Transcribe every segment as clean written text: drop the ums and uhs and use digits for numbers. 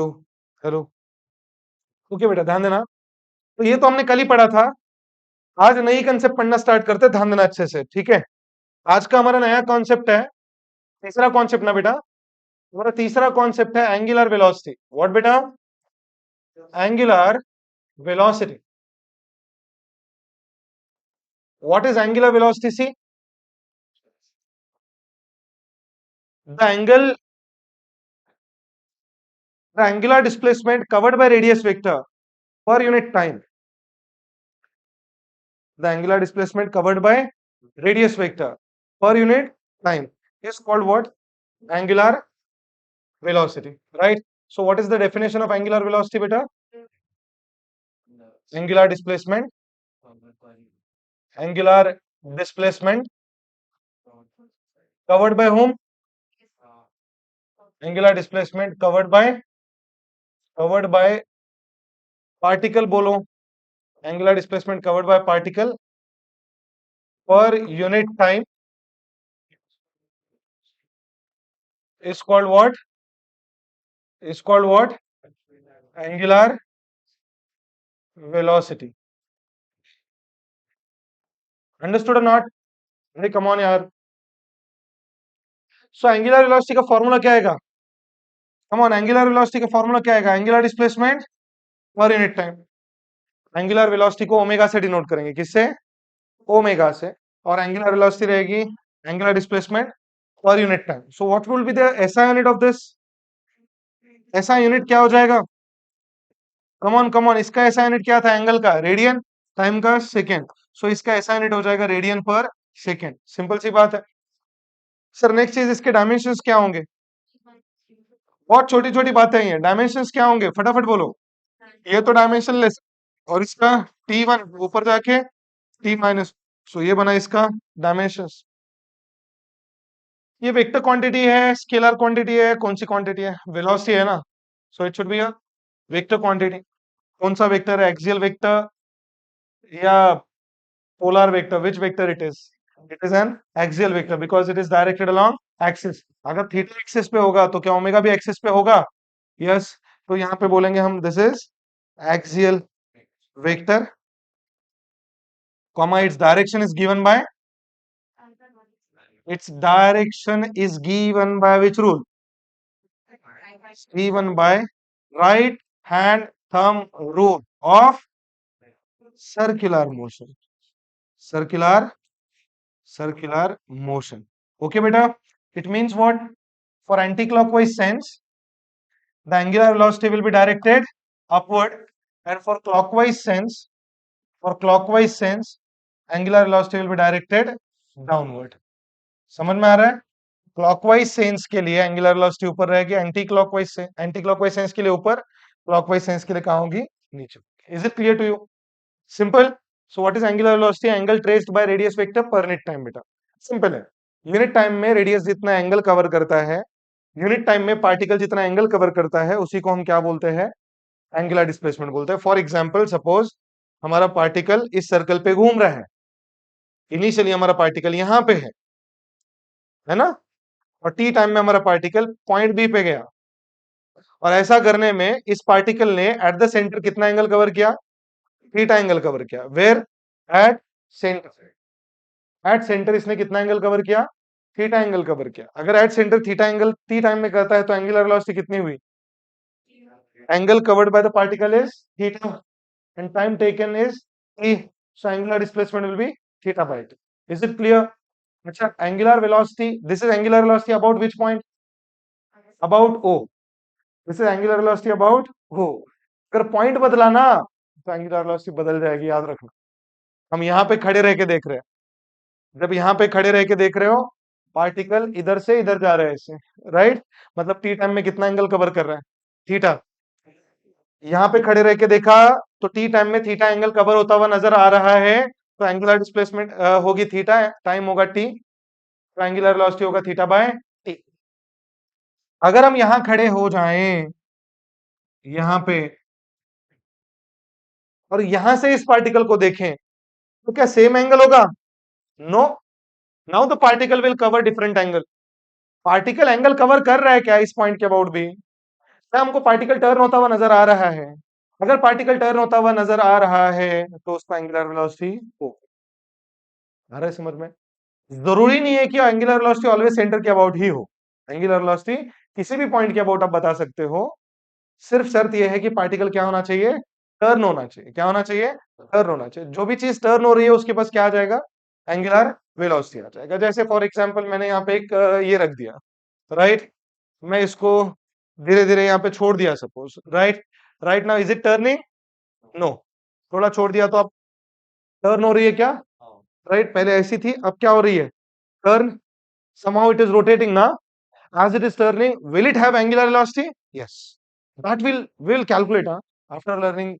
Hello hello. Okay बेटा, ध्यान देना। तो ये तो हमने कल ही पढ़ा था। आज नई कंसेप्ट पढ़ना स्टार्ट करते हैं, ध्यान देना अच्छे से, ठीक है। आज का हमारा नया कॉन्सेप्ट है, तीसरा कॉन्सेप्ट ना बेटा, हमारा तीसरा कॉन्सेप्ट है एंगुलर वेलोसिटी। व्हाट बेटा? Angular velocity. What is angular velocity? See, the angle, the angular displacement covered by radius vector per unit time. The angular displacement covered by radius vector per unit time is called what? Angular velocity, right? So what is the definition of angular velocity, beta? Angular displacement, angular displacement covered by whom? Angular displacement covered by particle, बोलो। Angular displacement covered by particle per unit time is called what? Is called what? Angular velocity. Understood or not? अरे come on यार। So angular velocity का formula क्या आएगा? Come on, angular velocity का formula क्या आएगा? Angular displacement पर unit time. Angular velocity को ओमेगा से डिनोट करेंगे, किससे? ओमेगा से। और एंगुलर वेलोसिटी रहेगी एंगुलर डिस्प्लेसमेंट पर unit time. So what will be the SI unit of this? SI unit क्या हो जाएगा? कम ऑन, इसका एसआई यूनिट क्या था? एंगल का रेडियन, टाइम का सेकेंड। सो इसका एसआई यूनिट हो जाएगा रेडियन पर सेकेंड। सिंपल सी बात है। सर नेक्स्ट चीज, इसके डायमेंशंस क्या होंगे? बहुत छोटी छोटी बातें हैं, डायमेंशंस क्या होंगे फटाफट बोलो। ये तो डायमेंशन लेस, और इसका T1 ऊपर जाके T माइनस। सो ये बना इसका डायमेंशंस। ये वेक्टर क्वांटिटी है, स्केलर क्वांटिटी है, कौन सी क्वांटिटी है? वेलोसिटी है ना। So it should be a vector quantity. कौन सा वेक्टर है? एक्सियल वेक्टर या polar vector? Which vector it is? It is an axial vector because it is directed along axis. अगर थीटा एक्सिस पे होगा तो क्या ओमेगा भी एक्सिस पे होगा? यस। तो यहाँ पे बोलेंगे हम this is axial vector, comma its direction is given by, its direction is given by which rule? Given by right hand thumb rule of circular motion. Circular motion. Okay beta, it means what? For anti-clockwise sense the angular velocity will be directed upward, and for clockwise sense angular velocity will be directed downward. समझ में आ रहा है? Clockwise sense के लिए angular velocity ऊपर रहेगी, anti clockwise sense के लिए ऊपर, क्लॉकवाइज सेंस के लिए कहां होगी? नीचे। Is it clear to you? Simple. So what is angular velocity? Angle traced by radius vector per unit time बेटा। सिंपल है। यूनिट टाइम में रेडियस जितना एंगल कवर करता है, यूनिट टाइम में पार्टिकल जितना एंगल कवर करता है, उसी को हम क्या बोलते हैं? एंगुलर डिस्प्लेसमेंट बोलते हैं। फॉर एग्जाम्पल, सपोज हमारा पार्टिकल इस सर्कल पे घूम रहा है। इनिशियली हमारा पार्टिकल यहां पे है ना, और टी टाइम में हमारा पार्टिकल पॉइंट बी पे गया, और ऐसा करने में इस पार्टिकल ने एट द सेंटर कितना एंगल कवर किया? थीटा एंगल कवर किया। Where? At centre. At centre इसने कितना एंगल कवर किया? थीटा एंगल कवर किया। अगर at centre theta angle T time में करता है तो एंगुलर वेलोसिटी कितनी हुई? Angle covered by the particle is theta and time taken is t, so angular displacement will be theta by t. Is it clear? अच्छा, angular velocity, this is angular velocity about which point? About O. This is angular velocity about O. अगर point बदला ना तो angular velocity बदल जाएगी, याद रखना। हम यहाँ पे खड़े रह के देख रहे हैं, जब यहाँ पे खड़े रह के देख रहे हो, पार्टिकल इधर से इधर जा रहा है इससे, राइट? मतलब टी टाइम में कितना एंगल कवर कर रहा है? थीटा। यहाँ पे खड़े रह के देखा तो टी टाइम में थीटा एंगल कवर होता हुआ नजर आ रहा है, तो एंगुलर डिस्प्लेसमेंट होगी थीटा, टाइम होगा टी, तो एंगुलर वेलोसिटी होगा थीटा बाय टी। अगर हम यहां खड़े हो जाएं यहां पे, और यहां से इस पार्टिकल को देखें, तो क्या सेम एंगल होगा? No. Now the particle will cover different angle. Particle angle cover कर रहा है क्या इस पॉइंट के अबाउट भी? क्या हमको पार्टिकल टर्न होता हुआ नजर आ रहा है? अगर पार्टिकल टर्न होता हुआ नजर आ रहा है तो उसका एंगुलर वेलोसिटी हो आ रहा है समझ में? जरूरी नहीं है कि एंगुलर वेलोसिटी ऑलवेज सेंटर के अबाउट ही हो। एंगुलर वेलोसिटी किसी भी पॉइंट के अबाउट आप बता सकते हो। सिर्फ शर्त यह है कि पार्टिकल क्या होना चाहिए? टर्न होना चाहिए। क्या होना चाहिए? टर्न होना चाहिए। जो भी चीज टर्न हो रही है उसके पास क्या आ जाएगा? एंगुलर वेलोसिटी आ जाएगा। जैसे फॉर एग्जांपल मैंने यहाँ पे एक ये रख दिया, राइट? मैं इसको धीरे धीरे यहाँ पे छोड़ दिया suppose, right? Right now is it turning? No. थोड़ा छोड़ दिया तो अब टर्न हो रही है क्या? राइट, पहले ऐसी थी, अब क्या हो रही है? Turn. somehow it is rotating now. As it is turning, will it have angular velocity? Yes. That will calculate after learning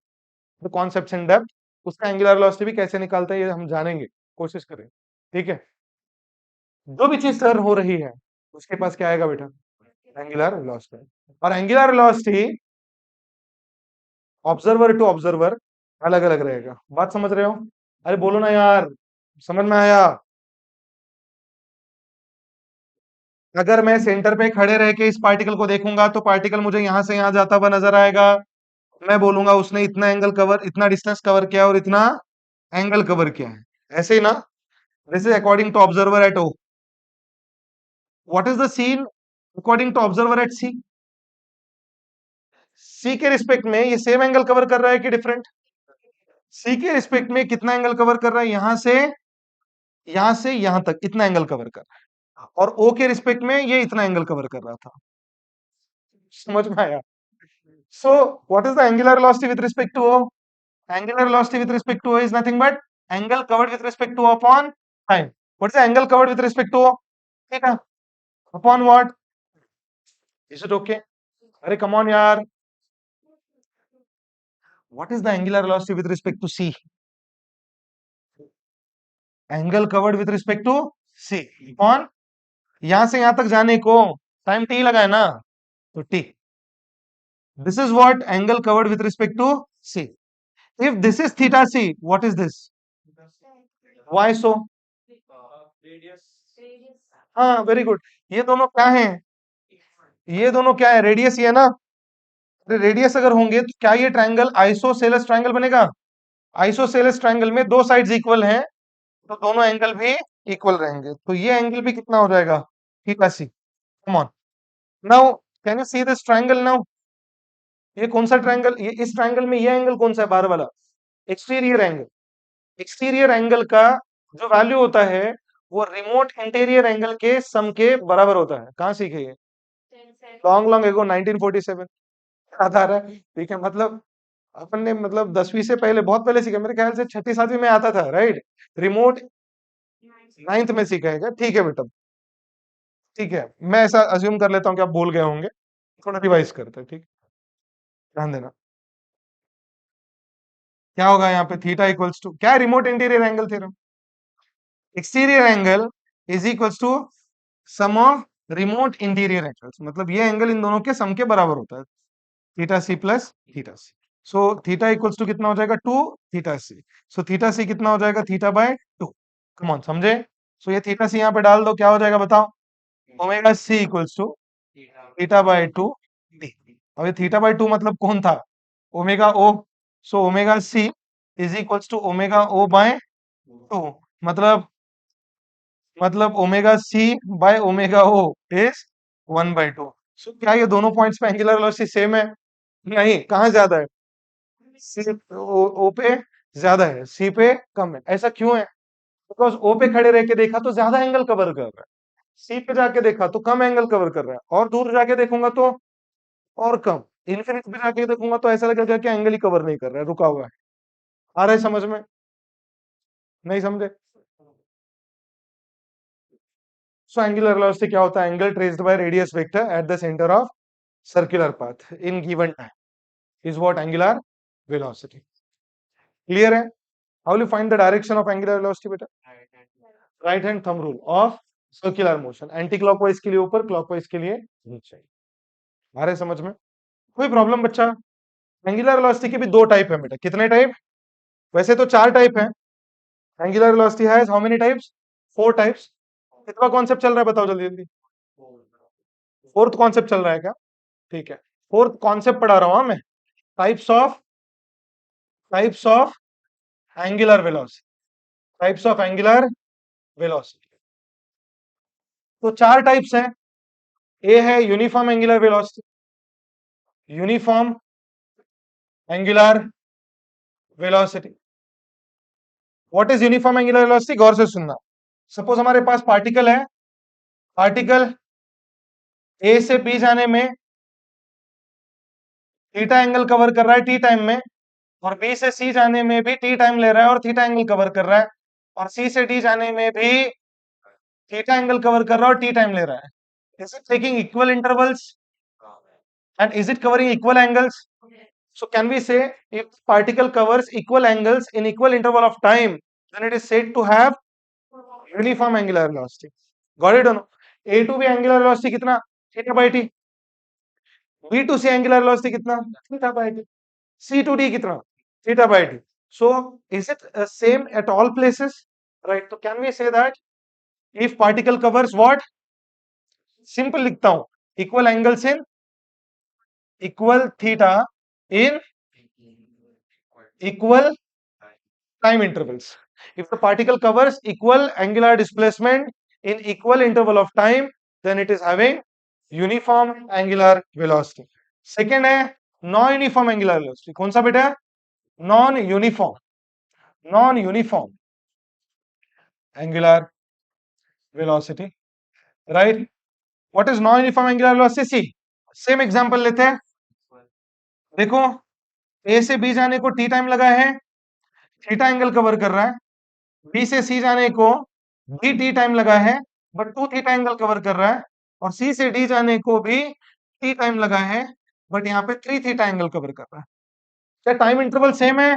the concepts in depth. उसका एंगुलर वेलोसिटी भी कैसे निकालते हैं ये हम जानेंगे, कोशिश करें। ठीक है, जो भी चीज टर्न हो रही है उसके पास क्या आएगा बेटा? Angular velocity. और angular velocity observer to observer अलग अलग रहेगा। बात समझ रहे हो? अरे बोलो ना यार, समझ में आया? अगर मैं सेंटर पे खड़े रह के इस पार्टिकल को देखूंगा तो पार्टिकल मुझे यहां से यहां जाता हुआ नजर आएगा। मैं बोलूंगा उसने इतना एंगल कवर, इतना डिस्टेंस कवर किया और इतना एंगल कवर किया है, ऐसे ही ना? This is according to observer at O. What is the scene according to observer at C? C के रिस्पेक्ट में ये सेम एंगल कवर कर रहा है कि डिफरेंट? सी के रिस्पेक्ट में कितना एंगल कवर कर रहा है? यहां से यहां तक इतना एंगल कवर कर रहा है। और ओ के रिस्पेक्ट में ये इतना एंगल कवर कर रहा था। समझ में आया? So what is the angular velocity with respect to O? Angular velocity with respect to O is nothing but angle covered with respect to O upon time. What is the angle covered with respect to O? Theta. Upon what? Is it okay? Arey, come on, yaar. What is the angular velocity with respect to C? Angle covered with respect to C. Upon यहां से यहां तक जाने को time t लगा है ना, तो t. This is what angle covered with respect to C. If this is theta C, what is this? Why so? हाँ, वेरी गुड। ये दोनों क्या है? ये दोनों क्या है? रेडियस ये है ना? रेडियस अगर होंगे तो क्या ये ट्रायंगल आइसोसेलेस ट्रायंगल बनेगा? आइसोसेलेस ट्रायंगल में दो साइड्स इक्वल हैं तो दोनों एंगल भी इक्वल रहेंगे, तो ये एंगल भी कितना हो जाएगा? Theta C. Come on now, can you see this triangle now? ये कौन सा ट्रायंगल? ये इस ट्रायंगल में ये एंगल कौन सा है? बार वाला एक्सटीरियर एंगल। एक्सटीरियर एंगल का जो वैल्यू होता है वो रिमोट इंटीरियर एंगल के सम के बराबर होता है। कहाँ सीखे ये? Long long ago 1947। याद आ रहा है? ठीक है, मतलब अपन ने मतलब 10वीं से पहले, बहुत पहले सीखा, मेरे ख्याल से छठी सातवीं में आता था, राइट? रिमोट नाइन्थ में सीखा है क्या? ठीक है बेटा, ठीक है, मैं ऐसा अज्यूम कर लेता हूँ कि आप भूल गए होंगे। थोड़ा रिवाइज करते हैं, ठीक? ध्यान देना। क्या होगा यहाँ पे? थीटा इक्वल्स टू क्या? Remote interior angle theorem. Exterior angle is equals to sum of remote interior angles, मतलब ये एंगल इन दोनों के सम के बराबर होता है। Theta C plus theta C. So theta equals to कितना हो जाएगा? 2 थीटा सी। सो थीटा सी कितना हो जाएगा? Theta by 2। कम ऑन, समझे? सो ये थीटा सी यहाँ पे डाल दो, क्या हो जाएगा बताओ? Omega C equals to theta by 2 D. अब ये थीटा बाय 2 मतलब कौन था? Omega O. So omega C is equals to omega O by 2, मतलब omega C by omega O is 1/2। So क्या ये दोनों पॉइंट्स पे एंगुलर वेलोसिटी सेम है? नहीं, कहाँ ज्यादा है? सी ओ पे ज्यादा है, सी पे कम है। ऐसा क्यों है? बिकॉज ओ पे खड़े रह के देखा तो ज्यादा एंगल कवर कर रहा है, सी पे जाके देखा तो कम एंगल कवर कर रहा है, और दूर जाके देखूंगा तो और कम। इन्फिनिटी पे जाके देखूंगा तो ऐसा लगेगा कि एंगल ही कवर नहीं कर रहा है, रुका हुआ है। आ रहा है समझ में? नहीं समझे? सो एंगुलर वेलोसिटी क्या होता है? Angle traced by radius vector at the centre of circular path in given time is what angular velocity. Clear है? How will you find the direction of angular velocity बेटा? Right hand thumb rule of circular motion. Anti clockwise के लिए ऊपर, clockwise के लिए नीचे। आ रहे समझ में? कोई प्रॉब्लम बच्चा? एंगुलर वेलोसिटी के भी दो टाइप है बेटा। कितने टाइप? वैसे तो चार टाइप है। Angular velocity has how many types? Four types. कितना कॉन्सेप्ट चल रहा है बताओ जल्दी जल्दी? फोर्थ कॉन्सेप्ट चल रहा है क्या? ठीक है। फोर्थ कॉन्सेप्ट पढ़ा रहा हूं मैं, types of angular velocity, types of angular velocity. तो चार टाइप्स हैं। ए है uniform angular velocity, uniform angular velocity. What is uniform angular velocity? गौर से सुनना। सपोज हमारे पास पार्टिकल है, पार्टिकल ए से बी जाने में थीटा एंगल कवर कर रहा है टी टाइम में, और बी से सी जाने में भी टी टाइम ले रहा है और थीटा एंगल कवर कर रहा है, और सी से डी जाने में भी थीटा एंगल कवर कर रहा है और टी टाइम ले रहा है। Is it taking equal intervals and is it covering equal angles? So can we say if particle covers equal angles in equal interval of time, then it is said to have uniform angular velocity. Got it or no? A to B angular velocity कितना? Theta by T. B to C angular velocity कितना? Theta by T. C to D कितना? Theta by T. So is it same at all places? Right. So can we say that if particle covers what? Simple लिखता हूँ, equal angles in equal theta in equal time intervals. If the particle covers equal angular displacement in equal interval of time, then it is having uniform angular velocity. Second है non uniform angular velocity. कौन सा बेटा? non uniform angular velocity, right? What is non uniform angular velocity? See, same example लेते हैं। देखो, A से B जाने को t टाइम लगा है, थीटा एंगल कवर कर रहा है। बी से सी जाने को भी टी टाइम लगा है, बट 2 थीटा एंगल कवर कर रहा है, और सी से डी जाने को भी टी टाइम लगा है, बट यहाँ पे 3 थीटा एंगल कवर कर रहा है। क्या टाइम इंटरवल सेम है?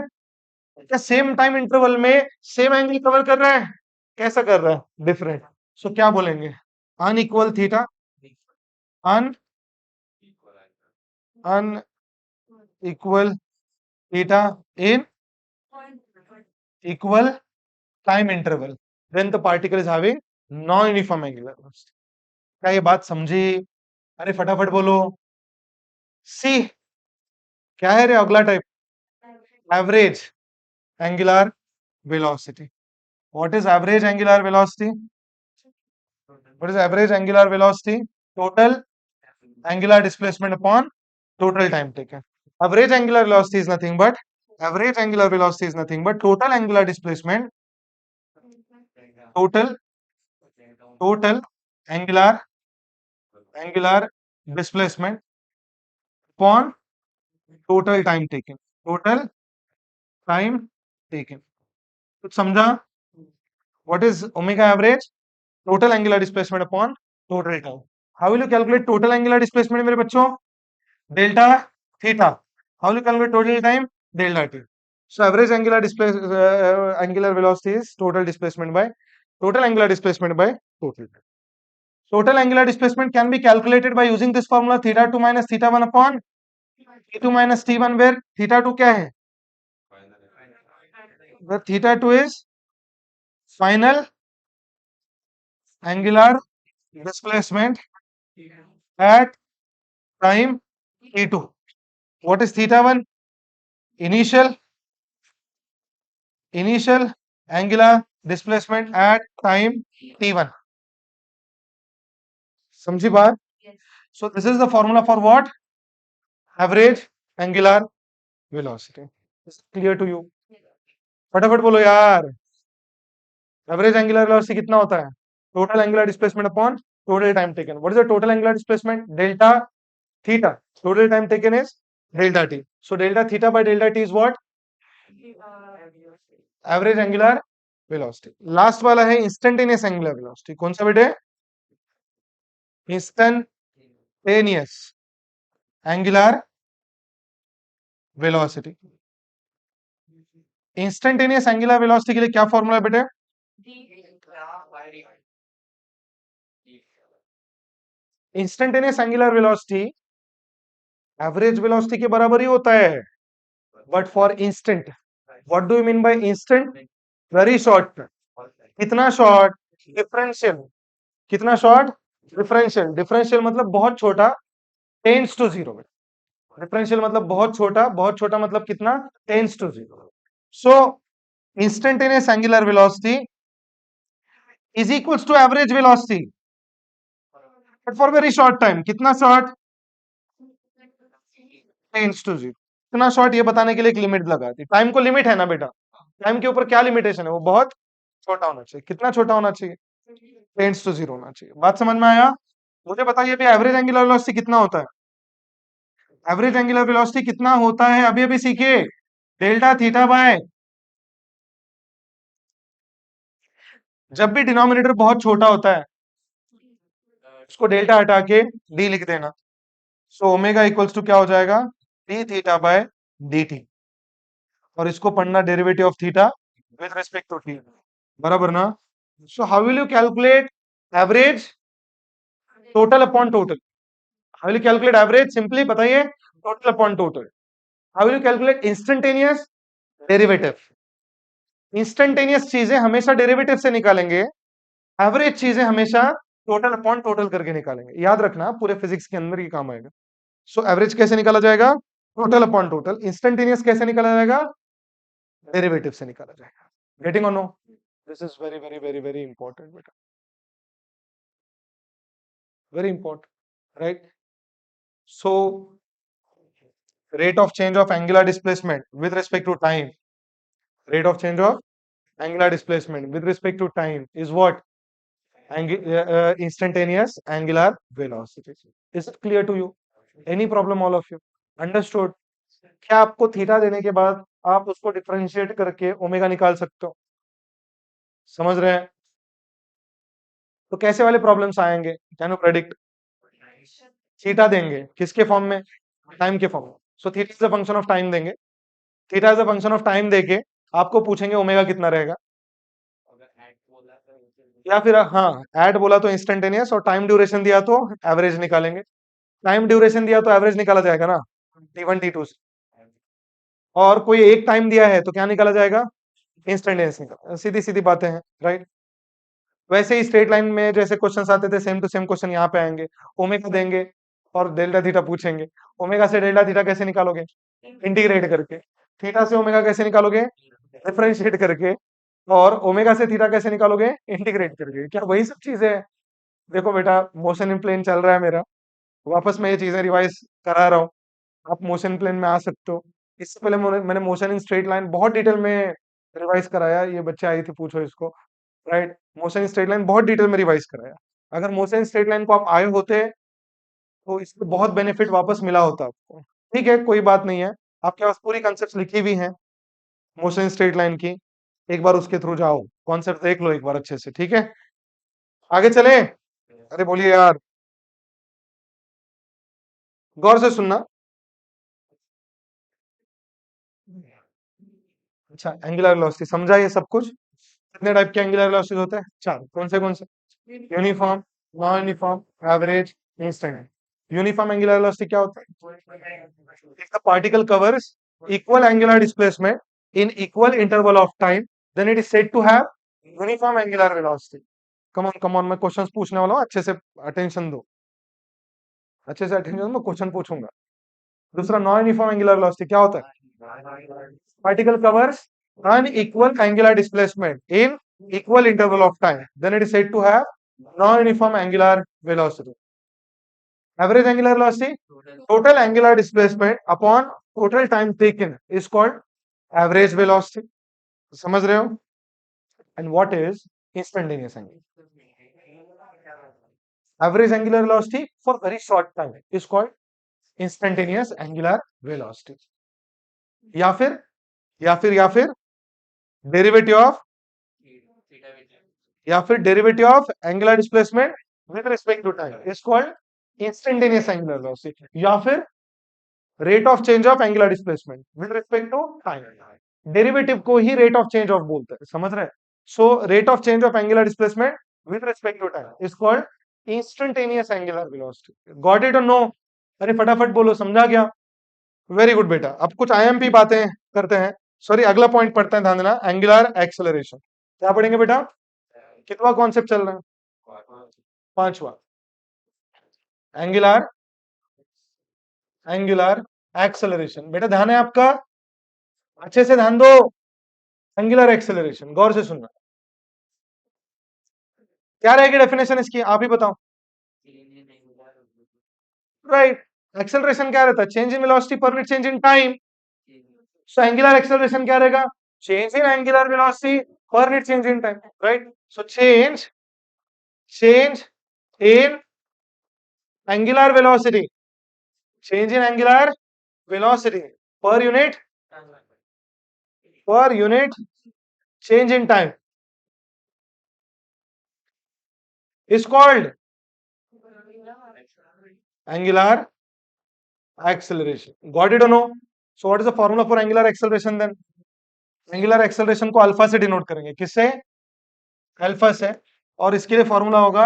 क्या सेम टाइम इंटरवल में सेम एंगल कवर कर रहा है? कैसा कर रहा है? डिफरेंट। सो क्या बोलेंगे? Unequal theta, un unequal theta in equal time interval, then the particle is having non-uniform angular velocity. क्या ये बात समझी? अरे फटाफट बोलो। सी क्या है रे अगला type? Average angular velocity. What is average angular velocity? What is average angular velocity? Total angular displacement upon total time taken. Average angular velocity is nothing but total angular displacement, total angular displacement upon total time taken, total time taken. कुछ समझा? What is omega average? Total angular displacement upon total time. How will you calculate total angular displacement मेरे बच्चों? Delta theta. How will you calculate total time? Delta T. So average angular velocity is total angular displacement by total time. Total angular displacement can be calculated by using this formula theta 2 minus theta 1 upon T2 minus T1, where theta 2 क्या है? Where theta 2 is final angular displacement at time T2. What is theta 1? Initial angular displacement at time T1. समझी बात? So this is the formula for what? Average angular velocity. Is it clear to you? फटाफट बोलो यार। Average angular velocity कितना होता है? Total angular displacement upon total time taken. What is the total angular displacement? Delta theta. Total time taken is delta T. So delta theta by delta T is what? Average angular velocity. Last वाला है instantaneous angular velocity. कौन सा बेटे? Instantaneous angular velocity. Instantaneous angular velocity के लिए क्या formula है बेटे? Instantaneous angular velocity average velocity के बराबर ही होता है, but for instant. What do you mean by instant? Very short. कितना शॉर्ट? डिफरेंशियल। कितना शॉर्ट? डिफरेंशियल। डिफरेंशियल मतलब बहुत छोटा, टेंड्स टू जीरो। डिफरेंशियल मतलब बहुत छोटा मतलब कितना, tends to zero. So instantaneous angular velocity is equals to average velocity but for very short time. कितना शॉर्ट, टेंस टू जीरो। कितना शॉर्ट ये बताने के लिए एक लिमिट लगा दी। टाइम को लिमिट है ना बेटा, टाइम के ऊपर क्या लिमिटेशन है, वो बहुत छोटा होना चाहिए। कितना छोटा होना चाहिए, टेंस टू जीरो होना चाहिए। बात समझ में आया? मुझे बताइए भी एवरेज एंगुलर वेलोसिटी कितना होता है? एवरेज एंगुलर वेलोसिटी कितना होता है, अभी अभी सीखे, डेल्टा थीटा बाय, जब भी डिनोमिनेटर बहुत छोटा होता है उसको डेल्टा हटा के डी लिख देना। सो ओमेगा इक्वल्स टू क्या हो जाएगा, D theta by D T. और इसको पढ़ना derivative of theta with respect to T, बराबर ना? So how will you calculate average total upon total? How will you calculate average, simply बताइए, total upon total. How will you calculate instantaneous, derivative. Instantaneous चीजें हमेशा derivative से निकालेंगे, average चीजें हमेशा total upon total करके निकालेंगे। याद रखना, पूरे फिजिक्स के अंदर ये काम आएगा। सो एवरेज कैसे निकाला जाएगा, टोटल अपॉन टोटल। इंस्टेंटेनियस कैसे निकाला जाएगा, डेरिवेटिव से निकाला जाएगा। गेटिंग और no? This is very very very very important बेटा, very important, right? So rate of change of angular displacement with respect to time, rate of change of angular displacement with respect to time is what? Instantaneous angular velocity. Is it clear to you? Any problem, all of you? Understood? क्या आपको theta देने के बाद आप उसको differentiate करके omega निकाल सकते हो? समझ रहे हैं? तो कैसे वाले प्रॉब्लम्स आएंगे, कैन यू प्रेडिक्ट? थीटा देंगे किसके फॉर्म में, टाइम के फॉर्म में। So theta is a function of time देंगे, theta is a function of time देके आपको पूछेंगे ओमेगा कितना रहेगा, या फिर हाँ ऐड बोला तो इंस्टेंटेनियस, और टाइम ड्यूरेशन दिया तो एवरेज निकालेंगे। टाइम ड्यूरेशन दिया तो एवरेज निकाला जाएगा ना, T1 T2 से। और कोई एक टाइम दिया है तो क्या निकाला जाएगा, इंस्टेंटेनियस निकाला। सीधी सीधी बातें हैं, राइट? वैसे ही स्ट्रेट लाइन में जैसे क्वेश्चंस आते थे, सेम टू सेम क्वेश्चन यहाँ पे आएंगे। ओमेगा देंगे और डेल्टा थीटा पूछेंगे। ओमेगा से डेल्टा थीटा कैसे निकालोगे, इंटीग्रेट करके। थीटा से ओमेगा कैसे निकालोगे, डिफरेंशिएट करके। और ओमेगा से थीटा कैसे निकालोगे, इंटीग्रेट करके। क्या वही सब चीजें हैं? देखो बेटा, मोशन इन प्लेन चल रहा है मेरा, वापस मैं ये चीजें रिवाइज करा रहा हूँ, आप मोशन प्लेन में आ सकते हो। इससे पहले मैंने मोशन इन स्ट्रेट लाइन बहुत डिटेल में रिवाइज कराया, ये बच्चे आई थे पूछो इसको, right? Motion in straight line बहुत डिटेल में रिवाइज कराया। अगर मोशन इन स्ट्रेट लाइन को आप आए होते तो इससे बहुत बेनिफिट वापस मिला होता आपको। ठीक है, कोई बात नहीं है, आपके पास पूरी कॉन्सेप्ट लिखी भी है मोशन स्ट्रेट लाइन की, एक बार उसके थ्रू जाओ, कॉन्सेप्ट देख लो एक बार अच्छे से, ठीक है? आगे चले? अरे बोलिए यार, गौर से सुनना। अच्छा, एंगुलर वेलोसिटी समझा ये सब कुछ? कितने टाइप के एंगुलर वेलोसिटी होते हैं, चार। कौन से? Uniform, non uniform, average, instant. Uniform angular velocity क्या होता है, if the particle covers equal angular displacement in equal interval of time then it is said to have uniform angular velocity। Come on मैं questions पूछने वाला हूँ, अच्छे से attention दो, अच्छे से अटेंशन दो, मैं क्वेश्चन पूछूंगा। दूसरा, नॉन यूनिफॉर्म एंगुलर वेलोसिटी क्या होता है, particle covers unequal angular displacement in equal interval of time then it is said to have non-uniform angular velocity। Average angular velocity, total angular displacement upon total time taken is called average velocity। समझ रहे हो? And what is instantaneous angular? Average angular velocity for very short time is called instantaneous angular velocity। या फिर derivative of angular displacement with respect to time is called instantaneous angular velocity. या फिर rate of change of angular displacement with respect to time. Derivative को ही rate of change of बोलते हैं, समझ रहे हैं? So rate of change of angular displacement with respect to time is called instantaneous angular velocity. Got it or no? अरे फटाफट बोलो, समझा क्या? वेरी गुड बेटा। अब कुछ आईएमपी बातें करते हैं, सॉरी अगला पॉइंट पढ़ते हैं, ध्यान देना, एंगुलर एक्सेलरेशन। क्या पढ़ेंगे बेटा, कितवा कॉन्सेप्ट चल रहा है, पांचवा। Angular acceleration. बेटा ध्यान है आपका, अच्छे से ध्यान दो। एंगुलर एक्सेलरेशन, गौर से सुनना। क्या रहेगी डेफिनेशन इसकी, आप ही बताओ। राइट, एक्सेलरेशन क्या रहता है? Change in velocity per unit change in time. So angular acceleration क्या रहेगा? Change in angular velocity per unit change in time, right? So change in angular velocity, change in angular velocity per unit change in time is called angular acceleration. Got it or no? So what is the formula for angular acceleration then? Angular acceleration को alpha से denote करेंगे, किससे? Alpha से। और इसके लिए formula होगा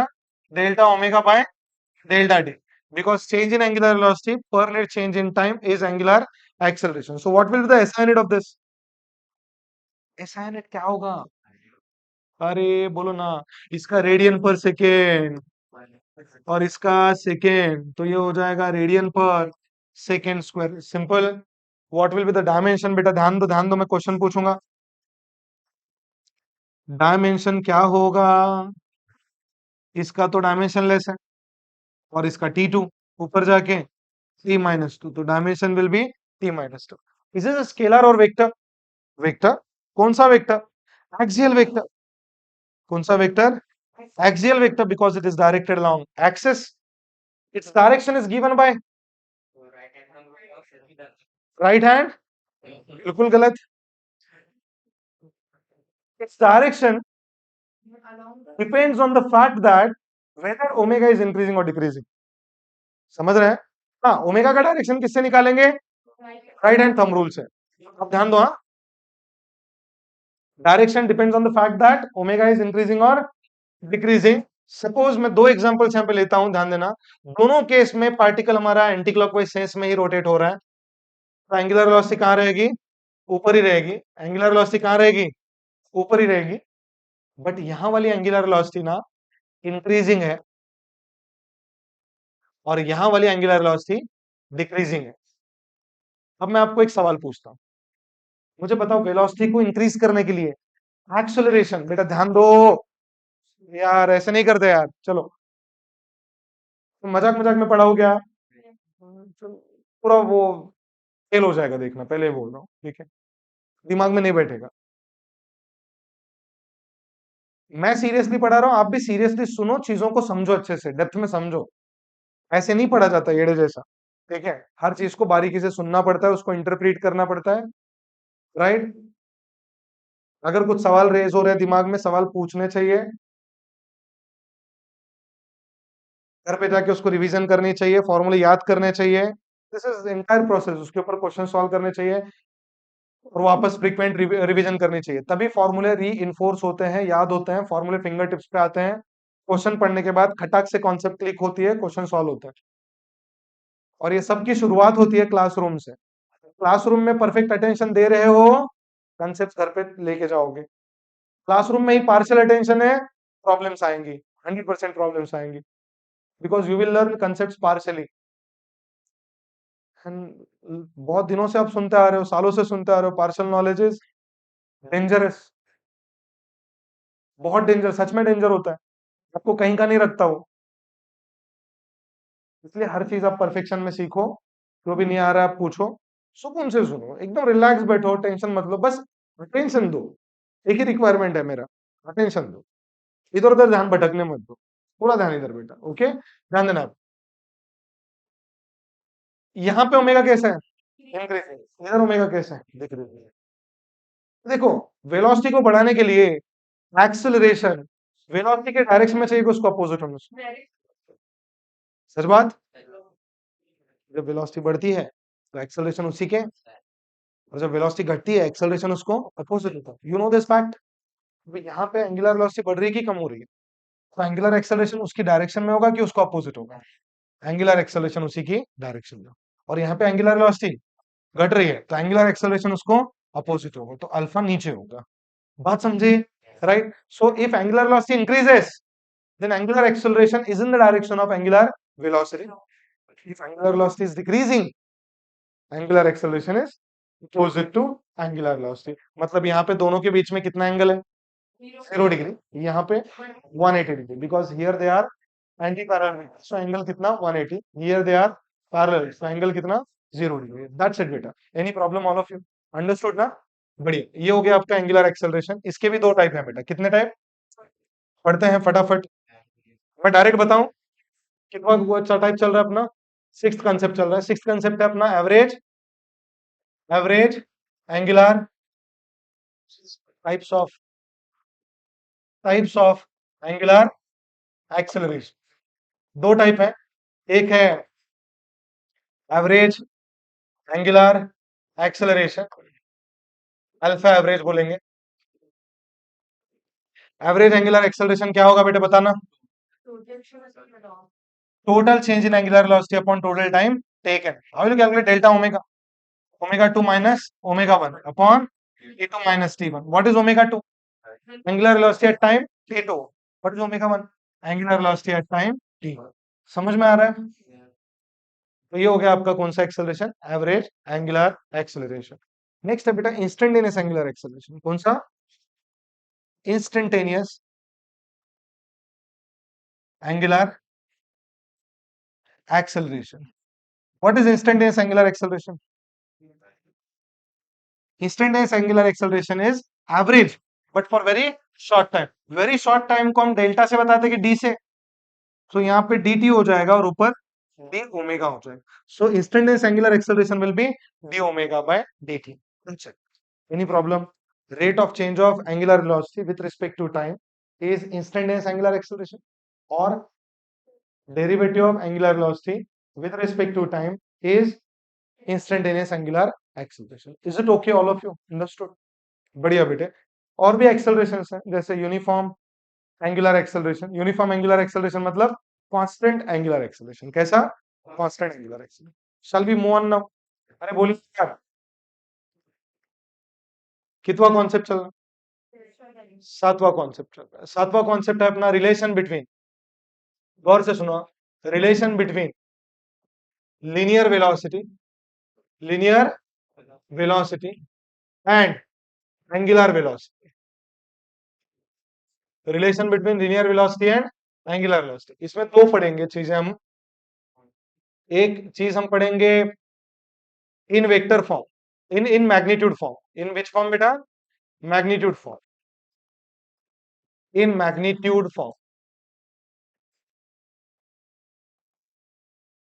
delta omega by delta D, because change in angular velocity per unit change in time is angular acceleration. So what will be the SI unit of this? SI unit क्या होगा? अरे बोलो ना, इसका रेडियन पर second और इसका second, तो ये हो जाएगा रेडियन पर second square. Simple. What will be the dimension? बेटा ध्यान दो ध्यान दो, मैं क्वेश्चन पूछूंगा। डायमेंशन क्या होगा? इसका तो डायमेंशन लेस है और इसका T2 ऊपर जाके T-2, तो dimension will be T-2। Is is scalar और वेक्टर? वेक्टर। कौन सा वेक्टर? Axial vector. कौन सा vector? Axial vector, because it is directed along axis. Its direction is given by right hand. बिल्कुल गलत। Its direction depends on the fact that whether omega is increasing or decreasing. समझ रहे हैं? हाँ, omega का direction किससे निकालेंगे? Right hand thumb rule से। अब ध्यान दो, हाँ, direction depends on the fact that omega is increasing और डिक्रीजिंग। सपोज मैं दो एग्जांपल्स यहां पे लेता हूं, ध्यान देना। दोनों केस में पार्टिकल हमारा एंटी क्लॉकवाइज सेंस में ही रोटेट हो रहा है, तो एंगुलर वेलोसिटी कहां रहेगी? ऊपर ही रहेगी। एंगुलर वेलोसिटी कहां रहेगी? ऊपर ही रहेगी। बट यहां वाली एंगुलर वेलोसिटी ना इंक्रीजिंग है और यहां वाली एंगुलर वेलोसिटी डिक्रीजिंग है। अब मैं आपको एक सवाल पूछता हूं, मुझे बताओ वेलोसिटी को इंक्रीज करने के लिए एक्सेलरेशन, बेटा ध्यान दो यार, ऐसे नहीं करते यार, चलो तो मजाक मजाक में पढ़ा हो क्या? पूरा वो फेल हो जाएगा, देखना, पहले ही बोल रहा हूँ, ठीक है? दिमाग में नहीं बैठेगा। मैं सीरियसली पढ़ा रहा हूँ, आप भी सीरियसली सुनो, चीजों को समझो, अच्छे से डेप्थ में समझो। ऐसे नहीं पढ़ा जाता येड़े जैसा, ठीक है? हर चीज को बारीकी से सुनना पड़ता है, उसको इंटरप्रीट करना पड़ता है, राइट? अगर कुछ सवाल रेज हो रहे हैं दिमाग में, सवाल पूछने चाहिए, घर पे जाके उसको रिवीजन करनी चाहिए, फॉर्मूले याद करने चाहिए। दिस इज एंटायर प्रोसेस, उसके ऊपर क्वेश्चन सॉल्व करने चाहिए और वापस फ्रीक्वेंट रिवीजन करनी चाहिए, तभी फॉर्मूले री इन्फोर्स होते हैं, याद होते हैं, फॉर्मूले फिंगर टिप्स पे आते हैं। क्वेश्चन पढ़ने के बाद खटाक से कॉन्सेप्ट क्लिक होती है, क्वेश्चन सॉल्व होता है। और ये सबकी शुरुआत होती है क्लासरूम से। क्लासरूम में परफेक्ट अटेंशन दे रहे हो, कंसेप्ट घर पे लेके जाओगे। क्लासरूम में ही पार्शियल अटेंशन है, प्रॉब्लम्स आएंगी, 100% प्रॉब्लम्स आएंगी, because you will learn concept partially. बहुत दिनों से आप सुनते आ रहे हो, सालों से सुनते आ रहे हो, पार्शियल नॉलेज इज डेंजरस, बहुत डेंजर, सच में डेंजर होता है, आपको कहीं का नहीं रखता हो। इसलिए हर चीज आप परफेक्शन में सीखो, जो भी नहीं आ रहा है आप पूछो, सुकून से सुनो, एकदम रिलैक्स बैठो, टेंशन मत लो, बस अटेंशन दो। एक ही रिक्वायरमेंट है मेरा, अटेंशन दो, इधर उधर ध्यान भटकने मत दो, पूरा ध्यान इधर बेटा, ओके? ध्यान देना आप। यहाँ पे ओमेगा कैसा है? इंक्रीजिंग। इधर ओमेगा कैसा है? डिक्रीजिंग। देखो, वेलोसिटी को बढ़ाने के लिए एक्सेलरेशन वेलोसिटी के डायरेक्शन में चाहिए कि उसको अपोजिट होना चाहिए। सच बात। जब वेलोसिटी बढ़ती है तो एक्सेलरेशन उसी के, और जब वेलोसिटी घटती है एक्सेलरेशन उसको अपोजिट होता है। You know this fact? यहाँ पे एंगुलर वेलोसिटी बढ़ रही है कि कम हो रही है, तो एंगुलर एक्सेलरेशन उसकी डायरेक्शन में होगा कि उसको अपोजिट होगा? एंगुलर एक्सेलरेशन उसी की डायरेक्शन में। और यहाँ पे एंगुलर वेलोसिटी घट रही है, तो एंगुलर एक्सेलरेशन उसको अपोजिट होगा, तो अल्फा नीचे होगा। बात समझे? Right? So if angular velocity increases, then angular acceleration is in the direction of angular velocity. If angular velocity is decreasing, angular acceleration is opposite to angular velocity. मतलब यहाँ पे दोनों के बीच में कितना एंगल है? 0 डिग्री। यहाँ पे 180 degree, because here they are anti parallel, so angle कितना 180, here they are parallel, so angle कितना 0 डिग्री। दैट्स इट बेटा। Any problem all of you? Understood ना? बढ़िया, ये हो गया आपका एंगुलर एक्सेलरेशन। इसके भी दो टाइप है बेटा। कितने टाइप? पढ़ते हैं फटाफट। मैं डायरेक्ट बताऊं कितना अच्छा टाइप चल रहा है अपना? सिक्स्थ कंसेप्ट चल रहा है। सिक्स्थ कंसेप्ट है अपना average, average angular types of, types of angular acceleration. दो टाइप है, एक है average angular acceleration, alpha average बोलेंगे। एवरेज एंगुलर एक्सेलरेशन क्या होगा बेटा बताना? Total change in angular velocity upon total time taken. How will calculate delta omega? Omega 2 minus omega 1 upon t2 minus t1. What is omega 2? Angular velocity at time t2. What is omega 1? Angular velocity at time t1. समझ में आ रहा है? तो ये हो गया आपका कौन सा acceleration? Average angular acceleration. Next है बेटा इंस्टेंटेनियस एंगुलर एक्सेलरेशन। कौन सा? Instantaneous angular acceleration. What is instantaneous angular acceleration? Instantaneous angular acceleration is average, but for very short time. Very short time को हम डेल्टा से बताते हैं कि d से, so यहाँ पे dt हो जाएगा और ऊपर d ओमेगा हो जाएगा. So instantaneous angular acceleration will be d omega by dt. That's it. Any problem? Rate of change of angular velocity with respect to time is instantaneous angular acceleration, or derivative of angular velocity with respect to time is instantaneous angular acceleration. Is it okay all of you? Understood? बढ़िया बेटे। और भी accelerations हैं जैसे uniform angular acceleration. Uniform angular acceleration मतलब constant angular acceleration. कैसा? Constant angular acceleration. Shall we move on now? अरे बोलिए यार, कितवा कॉन्सेप्ट चल रहा है? सातवां कॉन्सेप्ट चल रहा है। सातवां कॉन्सेप्ट है अपना रिलेशन बिटवीन, गौर से सुनो, relation between linear velocity, linear velocity and angular velocity. Relation between linear velocity and angular velocity. इसमें दो पढ़ेंगे चीजें हम। एक चीज हम पढ़ेंगे in vector form, in magnitude form. In which form बेटा? Magnitude form, in magnitude form.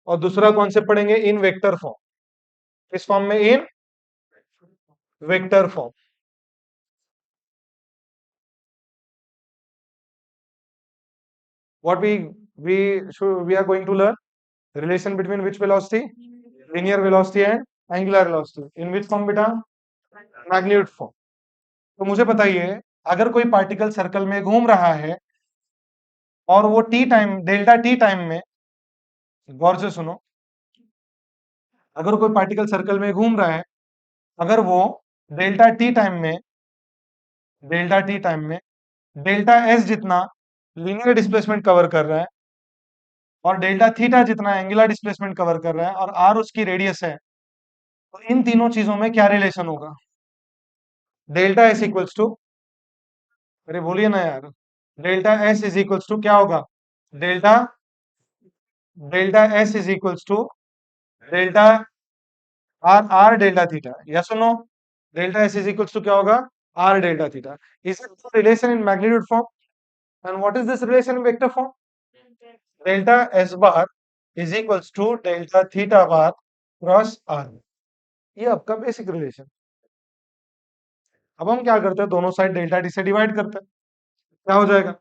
और दूसरा कॉन्सेप्ट पढ़ेंगे इन वेक्टर फॉर्म। किस फॉर्म में? In vector form. what we are going to learn relation between which velocity? Linear velocity and angular velocity. In which form बेटा? Magnitude form. तो मुझे बताइए, अगर कोई पार्टिकल सर्कल में घूम रहा है और वो T time, delta T time में, गौर से सुनो, अगर कोई पार्टिकल सर्कल में घूम रहा है, अगर वो डेल्टा टी टाइम में, डेल्टा टी टाइम में डेल्टा एस जितना लीनियर डिस्प्लेसमेंट कवर कर रहा है और डेल्टा थीटा जितना एंगुलर डिस्प्लेसमेंट कवर कर रहा है और आर उसकी रेडियस है, तो इन तीनों चीजों में क्या रिलेशन होगा? डेल्टा एस इक्वल्स टू, अरे बोलिए ना यार, delta S is equals to क्या होगा? Delta, delta S is equals to delta R, R delta theta. Yes और no? Delta S is equals to क्या होगा? R delta theta. Is it relation in magnitude form? And what is this relation in vector form? Delta S bar is equals to delta theta bar cross R. ये आपका basic relation. अब हम क्या करते हैं, दोनों साइड डेल्टा टी से divide करते हैं। क्या हो जाएगा?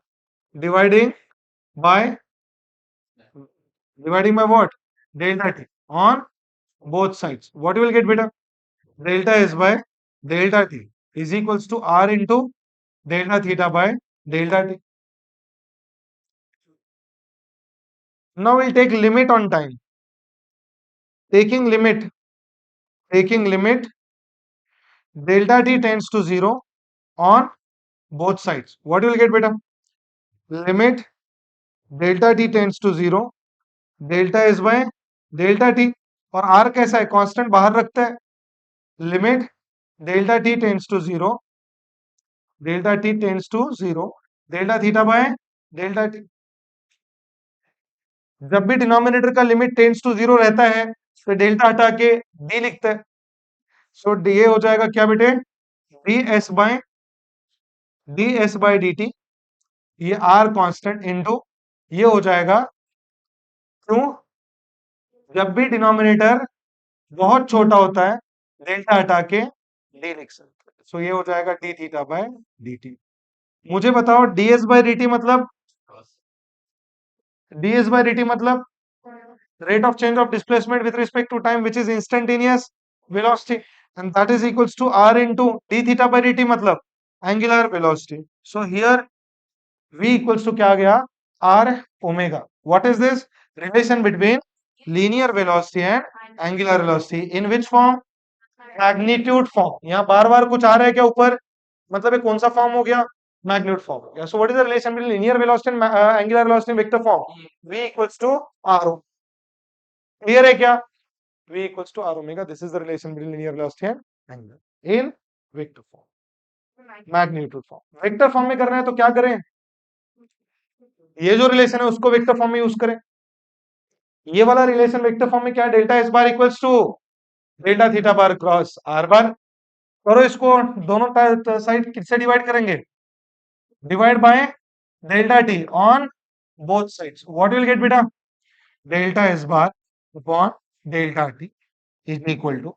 Dividing by, dividing by what? Delta t on both sides. What you will get beta? Delta s by delta t is equals to r into delta theta by delta t. Now we'll take limit on time. Taking limit, taking limit, delta t tends to 0 on both sides. What you will get beta? Limit delta t tends to 0, delta s by delta t और R कैसा है, constant बाहर रखता है, limit delta T tends to zero, delta T tends to zero, delta theta by delta T, जब भी denominator का limit tends to zero रहता है तो डेल्टा हटा के डी लिखते हैं। सो डी ये हो जाएगा क्या बेटे, D S by D T, ये आर कांस्टेंट इनटू, ये हो जाएगा, क्यों, जब भी डिनोमिनेटर बहुत छोटा होता है डेल्टा हटा के डी लिख सकते हैं। सो ये हो जाएगा D theta by D T. मुझे बताओ डीएस बाय डी टी मतलब, ds by dt मतलब rate of change of displacement with respect to time which is instantaneous velocity, and that is equals to r into d theta by dt मतलब angular velocity. So here v equals to क्या आ गया, r omega. What is this relation between linear velocity and angular velocity? In which form? Magnitude form. यहाँ बार बार कुछ आ रहा है क्या ऊपर, मतलब ये कौन सा फॉर्म हो गया, मैग्नीट्यूड फॉर्म हो गया। So what is the relation between linear velocity and angular velocity in vector form, v equals to r। Clear है क्या, v equals to r omega, this is the relation between linear velocity and angular in vector form, magnitude form. Vector form में करना है तो क्या करें, ये जो रिलेशन है उसको वेक्टर फॉर्म में यूज करें। ये वाला रिलेशन वेक्टर फॉर्म में क्या है, delta S bar equals to delta theta bar cross R bar. करो इसको, दोनों साइड किससे डिवाइड करेंगे, divide by delta T on both sides. What will get बेटा, delta S bar upon delta T is equal to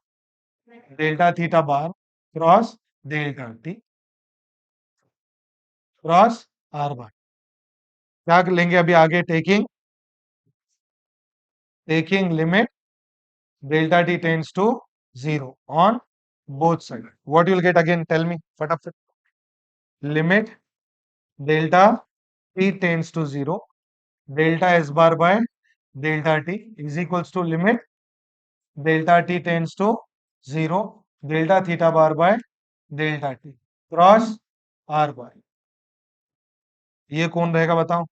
delta theta bar cross delta T cross R bar. क्या लेंगे अभी आगे, taking limit delta T tends to zero on both side. What will get again, tell me फटाफट, limit delta T tends to zero delta S bar by delta T is equals to limit delta T tends to zero delta theta bar by delta T cross R bar. ये कौन रहेगा बताओ,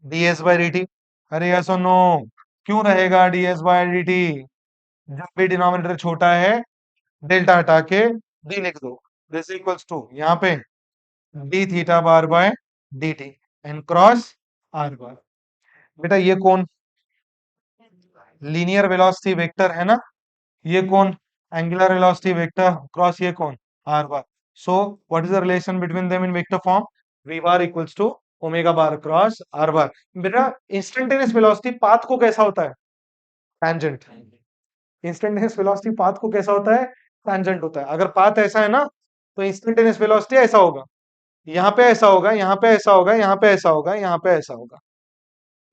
DS by D T. अरे yes और no, क्यों रहेगा DS by D T, जब भी डिनोमिनेटर छोटा है डेल्टा हटा के डी लिख दो, दिस इक्वल्स टू यहाँ पे D theta bar by D T and cross R bar. बेटा ये कौन, लीनियर वेलोसिटी वेक्टर है ना, ये कौन, एंगुलर वेलोसिटी वेक्टर क्रॉस ये कौन, R bar. So what is the relation between them in vector form, v bar equals to omega bar cross R bar. बेटा इंस्टेंटेनियस वेलोसिटी पाथ को कैसा होता है, टैंजेंट। इंस्टेंटेनियस वेलोसिटी पाथ को कैसा होता है, टैंजेंट होता है। अगर पाथ ऐसा है ना तो इंस्टेंटेनियस वेलोसिटी ऐसा होगा, यहाँ पे ऐसा होगा, यहाँ पे ऐसा होगा, यहाँ पे ऐसा होगा, यहाँ पे ऐसा होगा।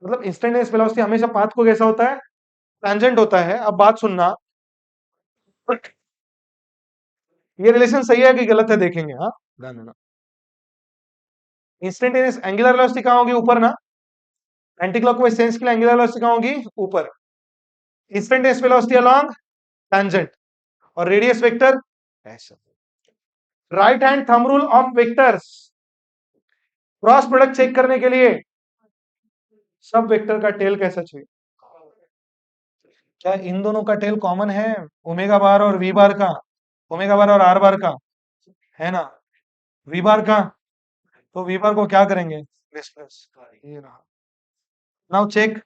मतलब इंस्टेंटेनियस वेलोसिटी हमेशा पाथ को कैसा होता है, टैंजेंट होता है। अब बात सुनना, ये रिलेशन सही है कि गलत है देखेंगे, हाँ ध्यान देना। इंस्टेंटेनियस एंगुलर वेलोसिटी कहां होगी, ऊपर ना, एंटी क्लॉकवाइज सेंस के लिए एंगुलर वेलोसिटी कहां होगी, ऊपर। इंस्टेंटेनियस वेलोसिटी अलोंग टैंजेंट, और रेडियस वेक्टर ऐसा। Right hand thumb rule of vectors, cross product check करने के लिए सब वेक्टर का टेल कैसा चाहिए, क्या इन दोनों का टेल कॉमन है, ओमेगा बार और वी बार का, ओमेगा बार और आर बार का, है ना, वी बार का, तो वी बार को क्या करेंगे, डिस्प्लेस, ये रहा। Now check,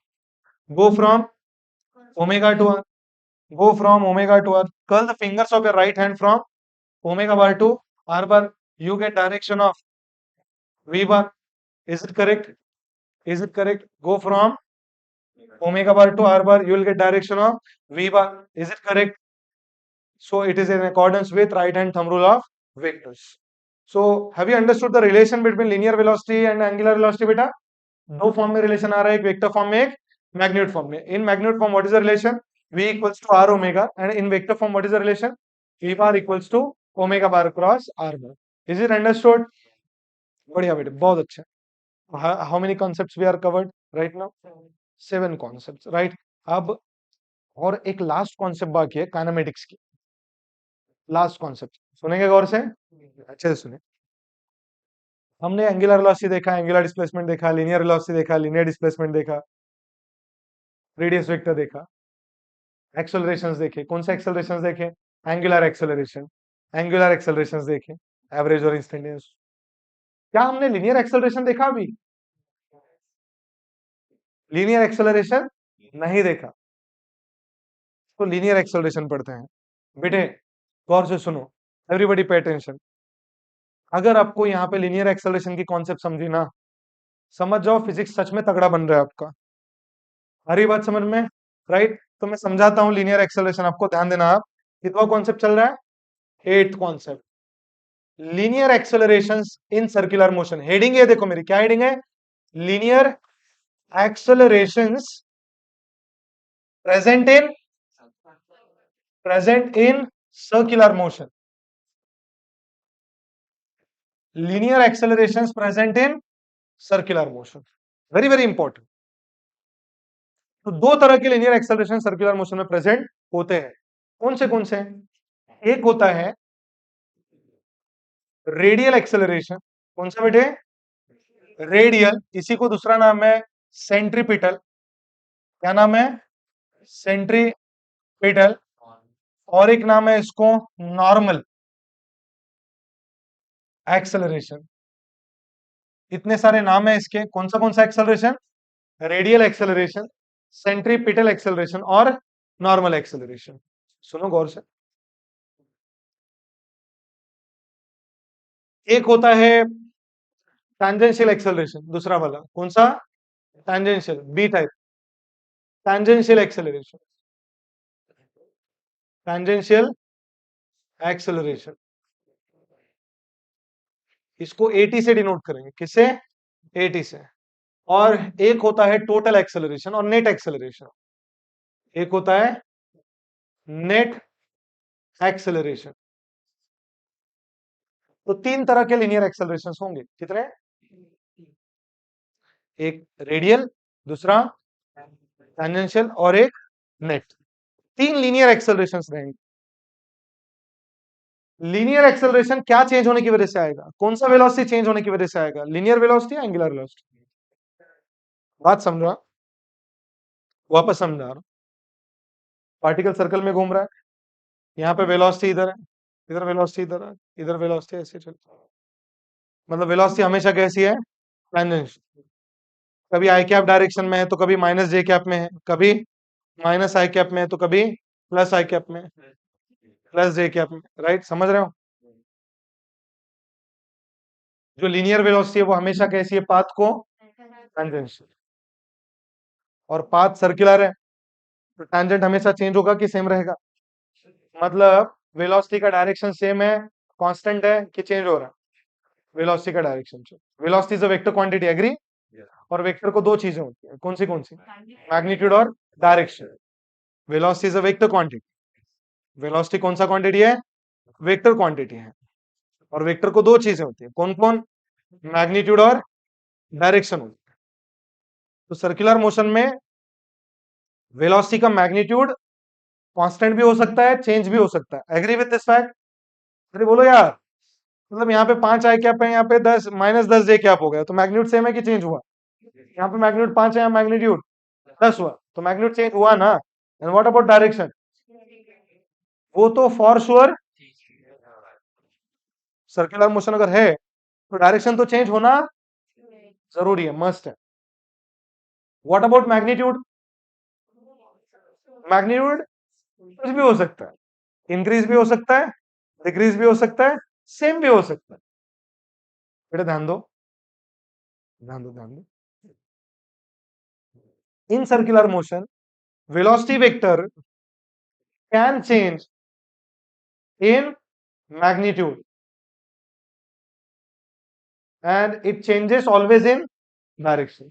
go from omega to R, go from omega to r, curl the fingers of your right hand from omega bar to r bar, you get direction of v bar. Is it correct, is it correct, go from omega bar to r bar, you will get direction of v bar. Is it correct, so it is in accordance with right hand thumb rule of vectors. So have you understood the relation between linear velocity and angular velocity beta, दो form में relation आ रहा है, एक vector form में, एक magnitude form में। In magnitude form what is the relation, v equals to r omega, and in vector form what is the relation, v bar equals to omega bar cross r bar. Is it understood, बढ़िया बेटे, बहुत अच्छा। How many concepts we are covered right now, 7 concepts, right. अब और एक last concept बाकी है kinematics की, लास्ट कॉन्सेप्ट सुनेंगे गौर से, अच्छे से सुने। हमने एंगुलर वेलोसिटी देखा, एंगुलर डिस्प्लेसमेंट देखा, लीनियर वेलोसिटी देखा, लीनियर डिस्प्लेसमेंट देखा, रेडियस वेक्टर देखा। एक्सेलरेशंस देखे, कौन से एक्सेलरेशंस देखे? एंगुलर एक्सेलरेशन, एंगुलर एक्सेलरेशंस देखे, एवरेज और इंस्टेंटेनियस। क्या हमने लीनियर एक्सेलरेशन देखा अभी? लीनियर एक्सेलरेशन नहीं देखा, तो लीनियर एक्सेलरेशन पढ़ते हैं। बेटे गौर से सुनो, एवरीबॉडी पे अटेंशन। अगर आपको यहाँ पे लीनियर एक्सेलरेशन की कॉन्सेप्ट समझी ना, समझ जाओ फिजिक्स सच में तगड़ा बन रहा है आपका। हरी बात समझ में? राइट? तो मैं समझाता हूँ लीनियर एक्सेलरेशन, आपको ध्यान देना। आप कितना कॉन्सेप्ट चल रहा है? 8th concept, linear accelerations in circular motion. Heading है, देखो मेरी क्या हेडिंग है? Linear accelerations present in circular motion. Linear accelerations present in circular motion, very very important. तो दो तरह के लीनियर एक्सेलरेशन सर्कुलर मोशन में प्रेजेंट होते हैं। कौन से? एक होता है रेडियल एक्सेलरेशन। कौन सा बेटे? रेडियल। इसी को दूसरा नाम है सेंट्रीपिटल। क्या नाम है? सेंट्रीपिटल। और एक नाम है इसको नॉर्मल एक्सेलरेशन। इतने सारे नाम है इसके। कौन सा acceleration? Radial acceleration, centripetal acceleration और नॉर्मल एक्सेलरेशन। सुनो गौर से। एक होता है टैंजेंशियल एक्सेलरेशन, दूसरा वाला कौन सा? Tangential, B type. Tangential acceleration, tangential acceleration, इसको एटी से डिनोट करेंगे। किससे? एटी से। और एक होता है टोटल एक्सेलरेशन और नेट एक्सेलरेशन। एक होता है नेट एक्सेलरेशन। तो तीन तरह के लीनियर एक्सेलरेशन होंगे। कितने? एक रेडियल, दूसरा टैंजेंशियल और एक नेट। तीन लीनियर एक्सेलरेशन रहेंगे। लीनियर एक्सेलरेशन क्या चेंज होने की वजह से आएगा? कौन सा वेलोसिटी चेंज होने की वजह से आएगा? लीनियर वेलोसिटी या एंगुलर वेलोसिटी? बात समझा? वापस समझा रहा हूं। पार्टिकल सर्कल में घूम रहा है, यहाँ पे वेलोसिटी इधर है, इधर वेलोसिटी इधर है, इधर वेलोसिटी ऐसे चलती है। मतलब वेलोसिटी हमेशा कैसी है? टेंजेंशियल। कभी आई कैप डायरेक्शन में है तो कभी माइनस जे कैप में है, कभी माइनस आई कैप में है तो कभी प्लस आई कैप में, प्लस जे कैप में। राइट? समझ रहे हो? जो लीनियर वेलोसिटी है वो हमेशा कैसी है? पाथ को टेंजेंशियल। और पाथ सर्कुलर है तो टेंजेंट हमेशा चेंज होगा कि सेम रहेगा? मतलब वेलोसिटी का डायरेक्शन सेम है, कांस्टेंट है कि चेंज हो रहा है? वेलोसिटी का direction change. Velocity is a vector quantity, agree? और वेक्टर को दो चीजें होती है, कौन सी? मैग्नीट्यूड और direction. Velocity is a vector quantity. Velocity कौन सा क्वांटिटी है? वेक्टर क्वांटिटी है। और वेक्टर को दो चीजें होती है, कौन? मैग्नीट्यूड और डायरेक्शन होती है। तो सर्कुलर मोशन में वेलोसिटी का मैग्नीट्यूड कांस्टेंट भी हो सकता है, चेंज भी हो सकता है। Agree with this fact? अरे बोलो यार। मतलब यहाँ पे 5 आई कैप है, यहाँ पे 10 -10 जे कैप हो गया, तो मैग्नीट्यूड सेम है कि चेंज हुआ? यहाँ पे मैग्नीट्यूड 5 है, यहाँ मैग्नीट्यूड 10 हुआ, तो मैग्नीट्यूड चेंज हुआ ना? And what about direction? वो तो फॉर श्योर सर्कुलर मोशन अगर है तो डायरेक्शन तो चेंज होना जरूरी है, मस्ट है। What about magnitude? मैग्नीट्यूड कुछ भी हो सकता है, इंक्रीज भी हो सकता है, डिक्रीज भी हो सकता है, सेम भी हो सकता है। बेटा ध्यान दो, ध्यान दो, ध्यान दो। In circular motion, velocity vector can change in magnitude and it changes always in direction.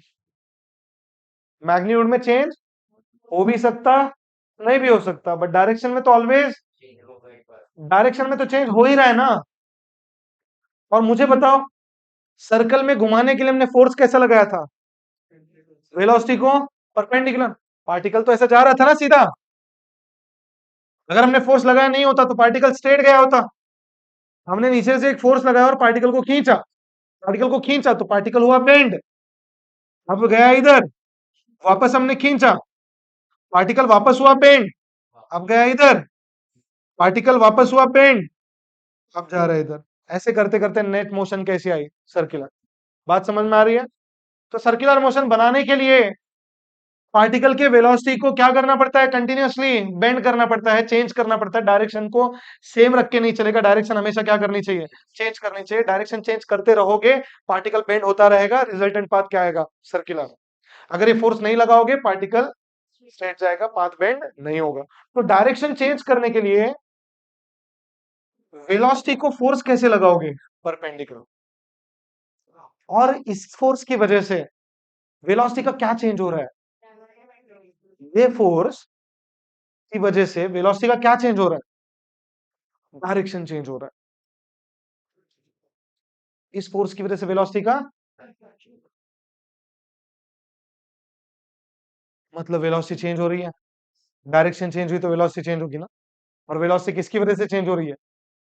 Magnitude में चेंज हो भी सकता, नहीं भी हो सकता, बट डायरेक्शन में तो ऑलवेज, डायरेक्शन में तो चेंज हो ही रहा है ना। और मुझे बताओ, सर्कल में घुमाने के लिए हमने फोर्स कैसा लगाया था? वेलोसिटी को परपेंडिकुलर। पार्टिकल तो ऐसा जा रहा था ना सीधा। अगर हमने फोर्स लगाया नहीं होता तो पार्टिकल स्ट्रेट गया होता। हमने नीचे से एक फोर्स लगाया और पार्टिकल को खींचा, तो पार्टिकल हुआ बेंड, अब गया इधर, वापस हमने खींचा, पार्टिकल वापस हुआ बेंड, अब गया इधर, पार्टिकल वापस हुआ बेंड, अब जा रहा है इधर। ऐसे करते करते नेट मोशन कैसी आई? सर्कुलर। बात समझ में आ रही है? तो सर्कुलर मोशन बनाने के लिए पार्टिकल के वेलोसिटी को क्या करना पड़ता है? कंटिन्यूअसली बेंड करना पड़ता है, चेंज करना पड़ता है। डायरेक्शन को सेम रख के नहीं चलेगा, डायरेक्शन हमेशा क्या करनी चाहिए? चेंज करनी चाहिए। डायरेक्शन चेंज करते रहोगे, पार्टिकल बेंड होता रहेगा, रिजल्टेंट पाथ क्या आएगा? सर्कुलर। अगर ये फोर्स नहीं लगाओगे, पार्टिकल स्ट्रेट जाएगा, पाथ बेंड नहीं होगा। तो डायरेक्शन चेंज करने के लिए वेलोसिटी को फोर्स कैसे लगाओगे? परपेंडिकुलर। और इस फोर्स की वजह से वेलोसिटी का क्या चेंज हो रहा है? ये फोर्स की वजह से वेलोसिटी का क्या चेंज हो रहा है? डायरेक्शन चेंज हो रहा है। इस फोर्स की वजह से वेलोसिटी का मतलब वेलोसिटी चेंज हो रही है, डायरेक्शन चेंज हुई तो वेलोसिटी चेंज होगी ना। और वेलोसिटी किसकी वजह से चेंज हो रही है?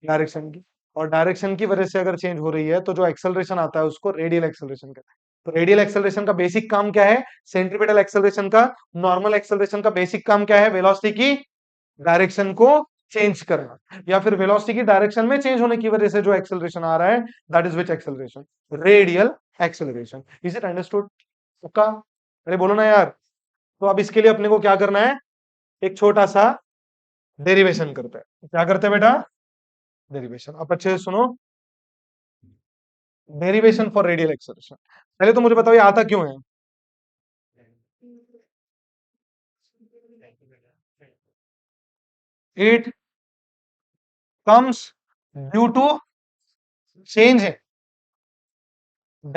डायरेक्शन की। और डायरेक्शन की वजह से अगर चेंज हो रही है तो जो एक्सेलरेशन आता है उसको रेडियल एक्सेलरेशन कहते हैं। तो रेडियल एक्सेलरेशन का बेसिक काम क्या है? सेंट्रीपिटल एक्सेलरेशन का, नॉर्मल एक्सेलरेशन का बेसिक काम क्या है? वेलोसिटी की डायरेक्शन को चेंज करना, या फिर वेलोसिटी की डायरेक्शन में चेंज होने की वजह से जो एक्सेलरेशन आ रहा है, that is which acceleration? Radial acceleration. Is it understood? ओका, अरे बोलो ना यार। तो अब इसके लिए अपने को क्या करना है? एक छोटा सा डेरिवेशन करते हैं। क्या करते हैं बेटा? डेरिवेशन। अब अच्छे से सुनो, डेरिवेशन फॉर रेडियल एक्सेलरेशन। पहले तो मुझे बताओ ये आता क्यों है? It comes due to change in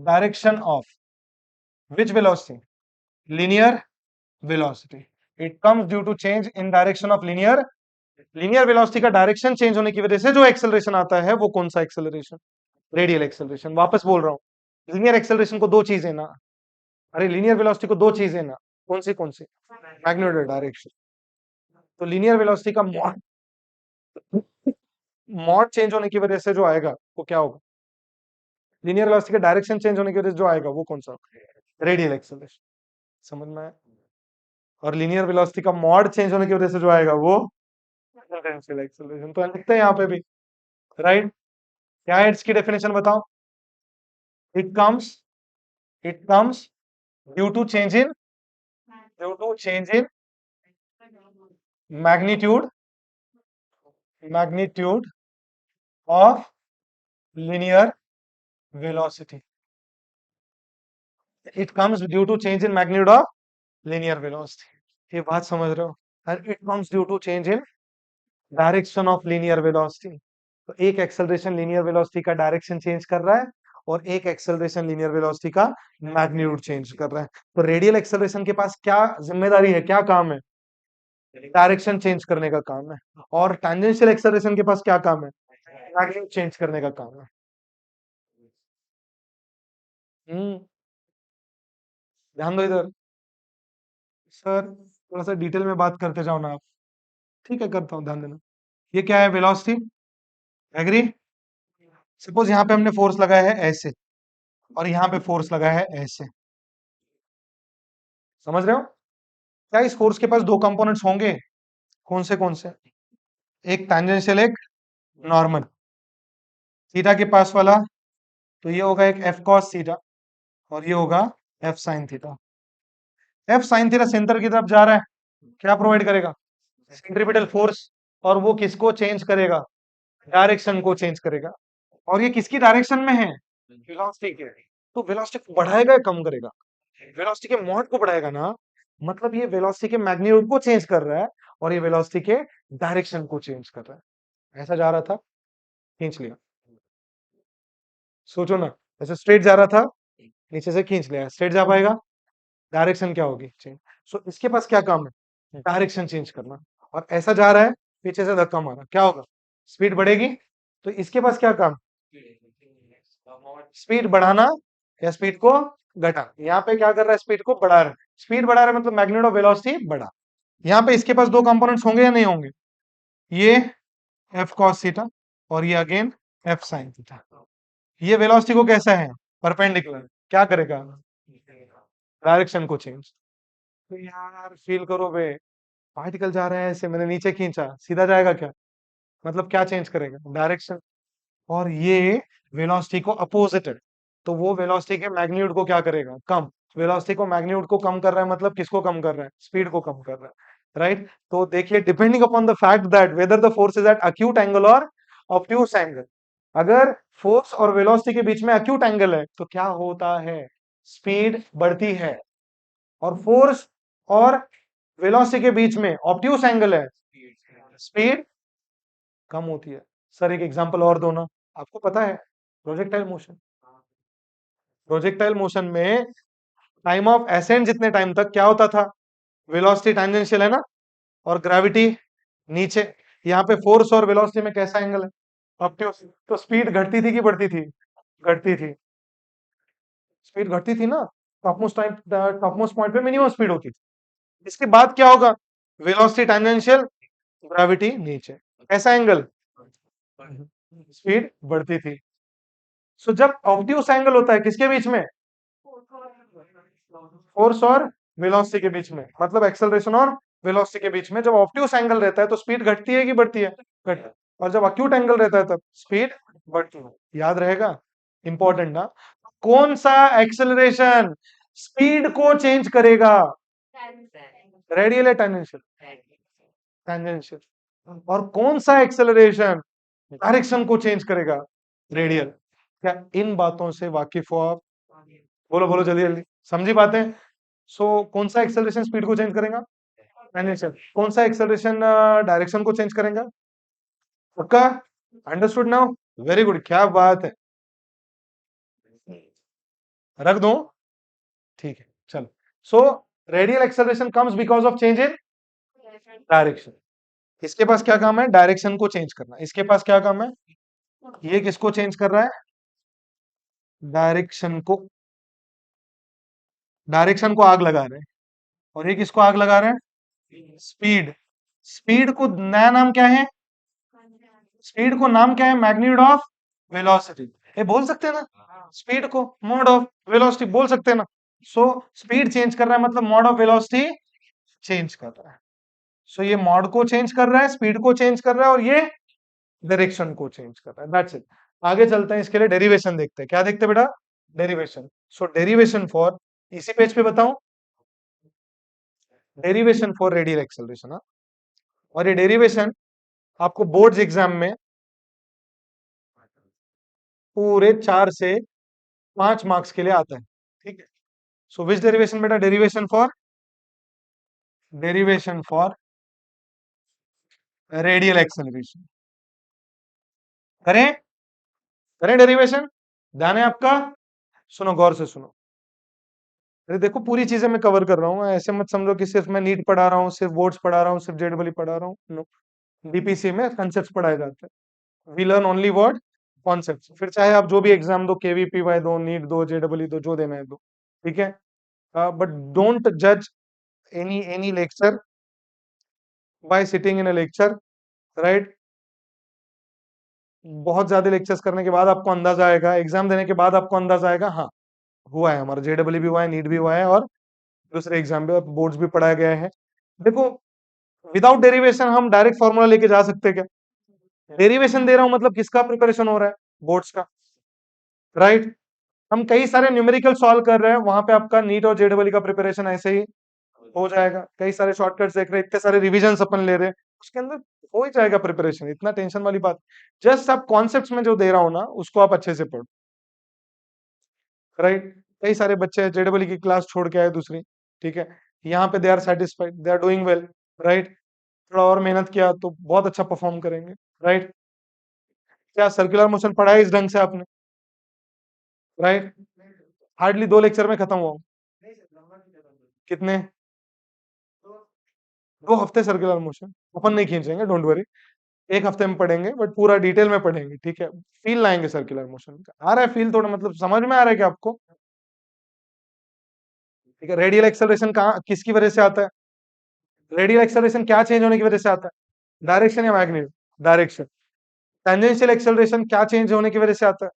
direction of which velocity? Linear velocity. It comes due to change in direction of linear velocity का डायरेक्शन चेंज होने की वजह से जो एक्सेलरेशन आता है वो कौन सा एक्सेलरेशन? Radial acceleration. वापस बोल रहा हूं, लीनियर एक्सेलरेशन को दो चीजें ना, अरे लीनियर वेलोसिटी को दो चीजें ना, कौन सी? Magnitude, direction. तो लीनियर वेलोसिटी का मॉड चेंज होने की वजह से जो आएगा वो क्या होगा? लीनियर वेलोसिटी का डायरेक्शन चेंज होने की वजह से जो आएगा वो कौन सा? Radial acceleration. समझ में आया? और लीनियर वेलोसिटी का मॉड चेंज होने की वजह से जो आएगा वो टेंजेंशियल एक्सेलरेशन। तो लिखते हैं यहाँ पे भी, राइट? क्या है इसकी डेफिनेशन बताओ? It comes it comes due to change in magnitude of linear velocity. It comes due to change in magnitude of linear velocity. ये बात समझ रहे हो? And it comes due to change in direction of linear velocity. तो एक acceleration linear velocity का direction change कर रहा है, और एक एक्सेलरेशन लीनियर वेलोसिटी का मैग्नीट्यूड चेंज कर रहा है। तो रेडियल एक्सेलरेशन के पास क्या जिम्मेदारी है, क्या काम है? डायरेक्शन चेंज करने का काम है। और टैंजेंशियल एक्सेलरेशन के पास क्या काम है? मैग्नीट्यूड चेंज करने का काम है। हम्म, ध्यान दो इधर। सर थोड़ा सा डिटेल में बात करते जाओ ना आप। ठीक है, करता हूँ, ध्यान देना। ये क्या है? वेलोसिटी। एग्री? सपोज यहाँ पे हमने फोर्स लगाया है ऐसे, और यहाँ पे फोर्स लगाया है ऐसे। समझ रहे हो? क्या इस फोर्स के पास दो कंपोनेंट्स होंगे? कौन से? एक टैंजेंशियल, एक नॉर्मल। थीटा के पास वाला, तो ये होगा एक एफ कॉस थीटा, और ये होगा F sine theta. F sine theta centre की तरफ जा रहा है, क्या प्रोवाइड करेगा? Centripetal force. और वो किसको चेंज करेगा? डायरेक्शन को चेंज करेगा। और ये किसकी डायरेक्शन में है? वेलोसिटी के। तो वेलोसिटी को बढ़ाएगा या कम करेगा? वेलोसिटी के मॉड को बढ़ाएगा ना। मतलब ये वेलोसिटी के मैग्नीट्यूड को चेंज कर रहा है, और ये वेलोसिटी के डायरेक्शन को चेंज कर रहा है। ऐसा जा रहा था, खींच लिया। सोचो ना, ऐसे स्ट्रेट जा रहा था, नीचे से खींच लिया। स्ट्रेट जा पाएगा? डायरेक्शन क्या होगी? चेंज। सो इसके पास क्या काम है? डायरेक्शन चेंज करना। और ऐसा जा रहा है, पीछे से धक्का मारा, क्या होगा? स्पीड बढ़ेगी। तो इसके पास क्या काम? स्पीड बढ़ाना या स्पीड को घटाना। यहाँ पे क्या कर रहा है? स्पीड को बढ़ा रहा है। स्पीड बढ़ा रहा है मतलब मैग्नीट्यूड ऑफ वेलोसिटी बढ़ा। यहाँ पे इसके पास दो कंपोनेंट्स होंगे या नहीं होंगे? ये एफ कॉस थीटा, और ये अगेन एफ साइन थीटा। ये वेलोसिटी को कैसा है? परपेंडिकुलर। क्या करेगा? डायरेक्शन को चेंज। तो यार फील करो बे, पार्टिकल जा रहा है ऐसे, मैंने नीचे खींचा, सीधा जाएगा क्या? मतलब क्या चेंज करेगा? डायरेक्शन। और ये वेलोसिटी को अपोजिट है, तो वो वेलोसिटी के मैग्नीट्यूड को क्या करेगा? कम। वेलोसिटी को मैग्नीट्यूड को कम कर रहा है, मतलब किसको कम कर रहा है? स्पीड को कम कर रहा है, राइट? तो देखिए, depending upon the fact that whether the force is at acute angle or obtuse angle, अगर फोर्स और वेलोसिटी के बीच में अक्यूट एंगल है तो क्या होता है? स्पीड बढ़ती है। और फोर्स और वेलोसिटी के बीच में ऑब्ट्यूस एंगल है, स्पीड कम होती है। सर एक एग्जांपल और दो ना, आपको पता है प्रोजेक्टाइल मोशन, प्रोजेक्टाइल मोशन में टाइम ऑफ एसेंट जितने टाइम तक क्या होता था? वेलोसिटी टेंजेंशियल है ना, और ग्रेविटी नीचे। यहाँ पे फोर्स और वेलोसिटी में कैसा एंगल है? ऑब्ट्यूस। तो स्पीड घटती थी कि बढ़ती थी? घटती थी। स्पीड घटती थी ना, टॉपमोस्ट पॉइंट पे मिनिमम स्पीड होती थी। इसके बाद क्या होगा? वेलोसिटी टेंजेंशियल, ग्रेविटी नीचे, ऐसा एंगल, स्पीड बढ़ती थी। सो जब ऑब्ट्यूस एंगल होता है किसके बीच में? फोर्स और वेलोसिटी के बीच में, मतलब एक्सेलरेशन और वेलोसिटी के बीच में जब ऑब्ट्यूस एंगल रहता है तो स्पीड घटती है कि बढ़ती है? घट। और जब अक्यूट एंगल रहता है तब स्पीड बढ़ती है। याद रहेगा, इंपॉर्टेंट ना। कौन सा एक्सेलरेशन स्पीड को चेंज करेगा? रेडियल या टेंजेंशियल? टेंजेंशियल। और कौन सा एक्सेलरेशन डायरेक्शन को चेंज करेगा? रेडियल। क्या इन बातों से वाकिफ हो आप? बोलो बोलो जल्दी जल्दी, समझी बातें? सो कौन सा एक्सेलरेशन स्पीड को चेंज करेगा? टेंजेंशियल। कौन सा एक्सेलरेशन डायरेक्शन को चेंज करेगा? पक्का? Understood now? वेरी गुड, क्या बात है। रख दो, ठीक है, चलो। So radial acceleration comes because of change in direction. इसके पास क्या काम है? डायरेक्शन को चेंज करना। इसके पास क्या काम है? ये किसको चेंज कर रहा है? डायरेक्शन को। डायरेक्शन को आग लगा रहे हैं। और ये किसको आग लगा रहे हैं? स्पीड। स्पीड को नया नाम क्या है? स्पीड को नाम क्या है? Magnitude of velocity. ये बोल सकते हैं ना, स्पीड को मोड ऑफ वेलोसिटी बोल सकते हैं ना। सो स्पीड चेंज कर रहा है मतलब मोड ऑफ वेलोसिटी चेंज कर रहा है। सो ये मोड को चेंज कर रहा है, स्पीड को चेंज कर रहा है, और ये डायरेक्शन को चेंज कर रहा है। That's it. आगे चलते हैं, इसके लिए डेरिवेशन देखते हैं। क्या देखते हैं बेटा? डेरिवेशन। सो डेरिवेशन फॉर, इसी पेज पे बताऊं, डेरिवेशन फॉर रेडियल एक्सेलरेशन। और ये डेरिवेशन आपको बोर्ड्स एग्जाम में पूरे 4 से 5 मार्क्स के लिए आता है, ठीक है? सो विच डेरिवेशन बेटा? Derivation for radial acceleration. करें? करें डेरिवेशन? ध्यान है आपका? सुनो, गौर से सुनो। अरे देखो, पूरी चीजें मैं कवर कर रहा हूँ, ऐसे मत समझो कि सिर्फ मैं नीट पढ़ा रहा हूँ, सिर्फ बोर्ड्स पढ़ा रहा हूँ, सिर्फ जेडबल पढ़ा रहा हूँ। नो, डीपीसी में कंसेप्ट पढ़ाए जाते हैं। We learn only word concept. फिर चाहे आप जो भी एग्जाम दो, केवीपीवाई दो, नीट दो, जेडबल दो, जो देना है दो, ठीक है? बट डोंट जज any lecture by sitting in a lecture, right? बहुत ज्यादा लेक्चर्स करने के बाद आपको अंदाजा आएगा, एग्जाम देने के बाद आपको अंदाजा आएगा, हाँ हुआ है, हमारा जेडब्ल्यू भी हुआ है, नीट भी हुआ है, और दूसरे एग्जाम भी, बोर्ड्स भी पढ़ाया गया है। देखो, विदाउट डेरिवेशन हम डायरेक्ट फॉर्मूला लेके जा सकते हैं क्या? डेरिवेशन दे रहा हूं मतलब किसका प्रिपरेशन हो रहा है? बोर्ड्स का, राइट? हम कई सारे न्यूमेरिकल सॉल्व कर रहे हैं, वहां पे आपका नीट और जेडब्ल्यू का प्रिपरेशन ऐसे ही हो जाएगा। कई सारे शॉर्टकट्स देख रहे हैं, इतने सारे रिविजन अपन ले रहे हैं, उसके अंदर हो ही जाएगा प्रिपरेशन, इतना टेंशन वाली बात। जस्ट आप कॉन्सेप्ट्स में जो दे रहा हूं ना, उसको आप अच्छे से पढ़ो, राइट? कई सारे बच्चे जेडब्ल्यू की क्लास छोड़ के आए दूसरी, ठीक है? यहाँ पे they are satisfied, they are doing well, right? थोड़ा और मेहनत किया तो बहुत अच्छा परफॉर्म करेंगे, राइट? क्या सर्कुलर मोशन पढ़ा है इस ढंग से आपने? राइट? हार्डली 2 लेक्चर में खत्म हुआ। कितने? 2 हफ्ते सर्कुलर मोशन अपन नहीं खींचेंगे, डोंट वरी। 1 हफ्ते में पढ़ेंगे, बट पूरा डिटेल में पढ़ेंगे, ठीक है? फील लाएंगे सर्कुलर मोशन का। आ रहा है फील? थोड़ा मतलब समझ में आ रहा है क्या आपको? ठीक है। रेडियल एक्सेलरेशन कहाँ किसकी वजह से आता है? रेडियल एक्सेलरेशन क्या चेंज होने की वजह से आता है? डायरेक्शन या मैग्नीट्यूड? डायरेक्शन। टेंजेंशियल एक्सेलरेशन क्या चेंज होने की वजह से आता है?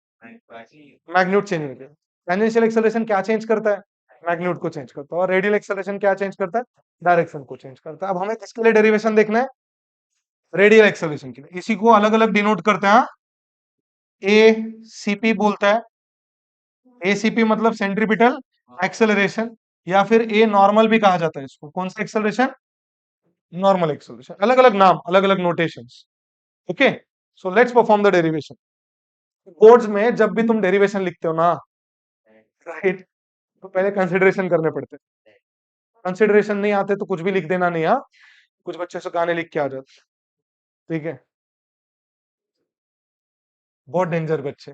मैग्नीट्यूड चेंज होने की। टेंजेंशियल एक्सेलरेशन क्या चेंज करता है? मैग्नीट्यूड को चेंज करता है। और रेडियल एक्सेलरेशन क्या चेंज करता है? डायरेक्शन को चेंज करता है। अब हमें किसके लिए डेरिवेशन देखना है? रेडियल एक्सेलरेशन के लिए। इसी को अलग अलग डिनोट करते हैं। ए सीपी बोलता है, एसीपी मतलब सेंट्रीपिटल एक्सेलरेशन, या फिर ए नॉर्मल भी कहा जाता है इसको। कौन सा एक्सेलरेशन? Normal acceleration. अलग अलग नाम, अलग अलग notations. Okay, so let's perform the derivation. Boards में जब भी तुम डेरिवेशन लिखते हो ना, राइट, तो पहले कंसिडरेशन करने पड़ते हैं। कंसिडरेशन नहीं आते तो कुछ भी लिख देना नहीं। हाँ, कुछ बच्चे से गाने लिख के आ जाते, ठीक है, बहुत डेंजर बच्चे,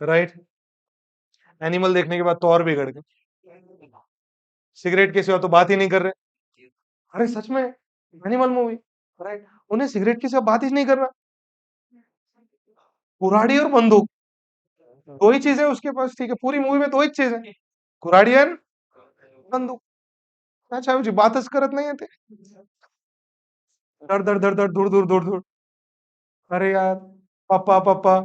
राइट। एनिमल देखने के बाद तो और बिगड़ गए। सिगरेट के सिवा तो बात ही नहीं कर रहे। अरे सच में, एनिमल मूवी, राइट, उन्हें सिगरेट के सिवा बात ही नहीं कर रहा। कुराड़ी और बंदूक, दो ही चीजें उसके पास, ठीक है, पूरी मूवी में दो ही चीज है, कुराड़ी and बंदूक। अच्छा जी, बातच करत नाही ते, धड धड धड धड धूड धूड धूड धूड। अरे यार, पप्पा पप्पा,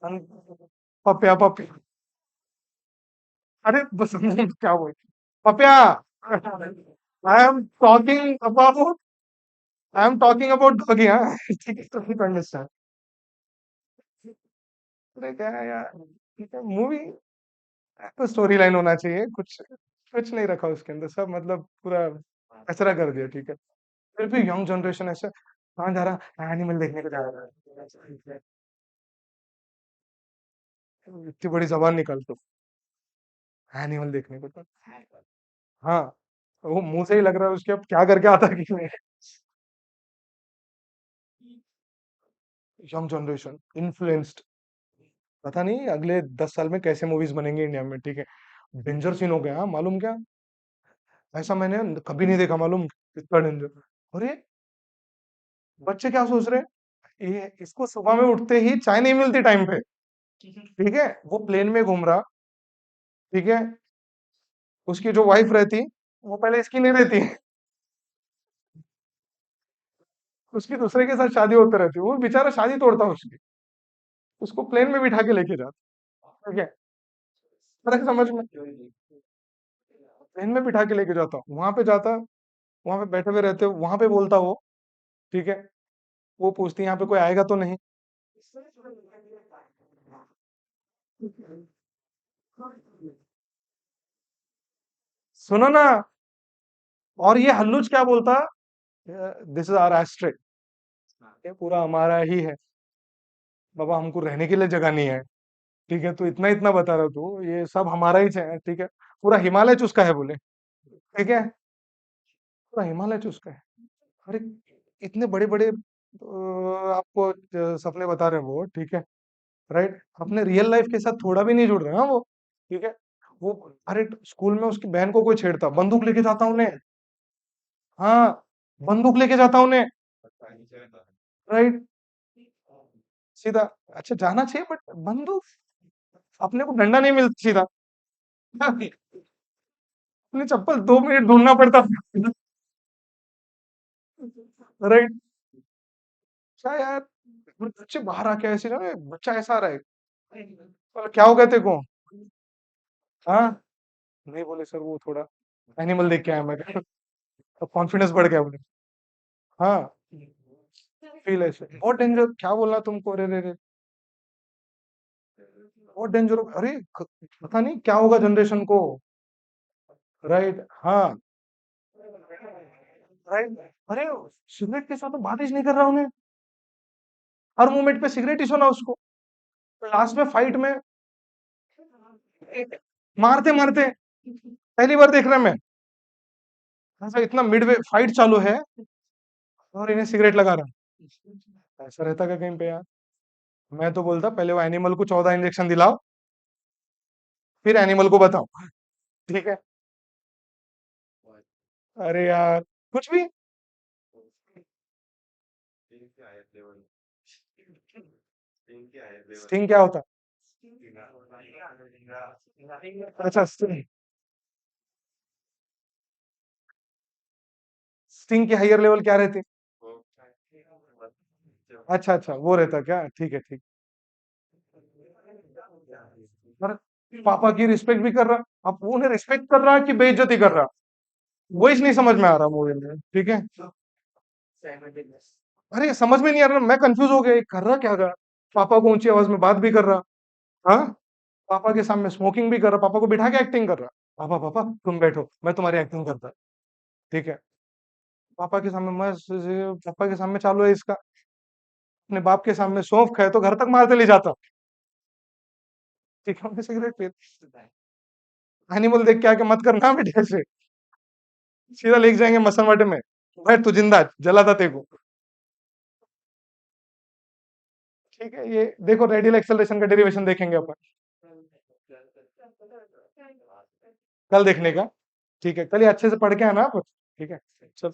अन- पप्या पप्या, अरे बस क्या बोल, Papya, I am talking about, I am talking about doggy. हाँ ठीक है, तो अंडरस्टैंड। अरे क्या है यार, ठीक है मूवी, तो स्टोरी लाइन होना चाहिए कुछ, कुछ नहीं रखा उसके अंदर, सब मतलब पूरा कचरा कर दिया, ठीक है। फिर भी यंग जनरेशन ऐसे कहाँ जा रहा, एनिमल देखने को जा रहा है, इतनी बड़ी जबान निकाल तो, एनिमल देखने को तो, हाँ, वो मुंह से ही लग रहा है उसके, अब क्या करके आता है कि यंग जनरेशन इन्फ्लुएंस्ड, पता नहीं अगले 10 साल में कैसे मूवीज बनेंगे इंडिया में, ठीक है। डेंजर सीन हो गया, हाँ, मालूम क्या, ऐसा मैंने कभी नहीं देखा, मालूम इतना डेंजर। अरे बच्चे क्या सोच रहे हैं, ये इसको सुबह में उठते ही चाय नहीं मिलती टाइम पे, ठीक है, वो प्लेन में घूम रहा, ठीक है, उसकी जो वाइफ रहती, वो पहले इसकी नहीं रहती, उसकी दूसरे के साथ शादी होते रहती, वो बेचारा शादी तोड़ता उसकी, उसको प्लेन में बिठा के लेके जाता, ठीक है, फर्क समझ में, प्लेन में बिठा के लेके जाता, वहां पे जाता, वहां पे बैठे हुए रहते, वहां पे बोलता वो, ठीक है, वो पूछती यहाँ पे कोई आएगा तो नहीं, सुनो ना, और ये हल्लुच क्या बोलता, दिस इज आवर एस्ट्रिक, ये पूरा हमारा ही है, बाबा हमको रहने के लिए जगह नहीं है, ठीक है, तो इतना इतना बता रहा तू, ये सब हमारा ही है, ठीक है, पूरा हिमालय चुसका है बोले, ठीक है, पूरा हिमालय चुसका है। अरे इतने बड़े बड़े आपको सपने बता रहे हैं वो, ठीक है, राइट, अपने रियल लाइफ के साथ थोड़ा भी नहीं जुड़ रहे हैं वो, ठीक है, वो, अरे स्कूल में उसकी बहन को कोई छेड़ता, बंदूक लेके जाता उन्हें, हाँ, बंदूक लेके जाता उन्हें, राइट, सीधा, अच्छा जाना चाहिए बट बंदूक, अपने को डंडा नहीं मिलता सीधा, अपनी चप्पल 2 मिनट ढूंढना पड़ता, राइट, क्या यार, बच्चे बाहर आके ऐसे ना, बच्चा ऐसा आ रहा है, बोला, क्या हो गया तेरे को, हाँ, नहीं बोले सर वो थोड़ा एनिमल देख के आया मैं, तो कॉन्फिडेंस बढ़ गया बोले, हाँ, फील ऐसे बहुत डेंजर, क्या बोलना तुमको, रे रे रे, बहुत डेंजर, अरे पता नहीं क्या होगा जनरेशन को, राइट, हाँ, राइट, अरे सिगरेट के साथ तो बात ही नहीं कर रहा उन्हें, हर मोमेंट पे सिगरेट ही सुना उसको, लास्ट में फाइट में मारते मारते, पहली बार देख रहा मैं, ऐसा इतना मिड फाइट चालू है और इन्हें सिगरेट लगा रहा, ऐसा रहता क्या कहीं पे यार, मैं तो बोलता पहले वो एनिमल को 14 इंजेक्शन दिलाओ, फिर एनिमल को बताओ, ठीक है, अरे यार, कुछ भी, स्टिंग क्या होता, अच्छा स्टिंग, स्टिंग की हायर लेवल क्या रहती, अच्छा अच्छा वो रहता क्या, ठीक है ठीक, पापा की रिस्पेक्ट भी कर रहा, अब वो उन्हें रिस्पेक्ट कर रहा कि बेइज्जती कर रहा, वही नहीं समझ में आ रहा मूवी में, ठीक है। अरे समझ में नहीं आ रहा, मैं कंफ्यूज हो गया, ये कर रहा क्या कर, पापा को ऊंची आवाज में बात भी कर रहा, हाँ, पापा के सामने स्मोकिंग भी कर रहा, पापा को बिठा के एक्टिंग कर रहा, पापा पापा तुम बैठो मैं तुम्हारी एक्टिंग करता, ठीक है। पापा के सामने पापा के सामने चालू है इसका, अपने बाप के सामने सौंफ खाए तो घर तक मारते ले जाता, ठीक है, सिगरेट पी, एनिमल देख के आके मत करना बेटे से, सीधा लेके जाएंगे मसनवाटे में, बैठ तू जिंदा जला था तेको, ठीक है। ये देखो रेडियल एक्सेलरेशन का डेरिवेशन देखेंगे अपन कल देखने का, ठीक है, कल ये अच्छे से पढ़ के आना आप, ठीक है। चल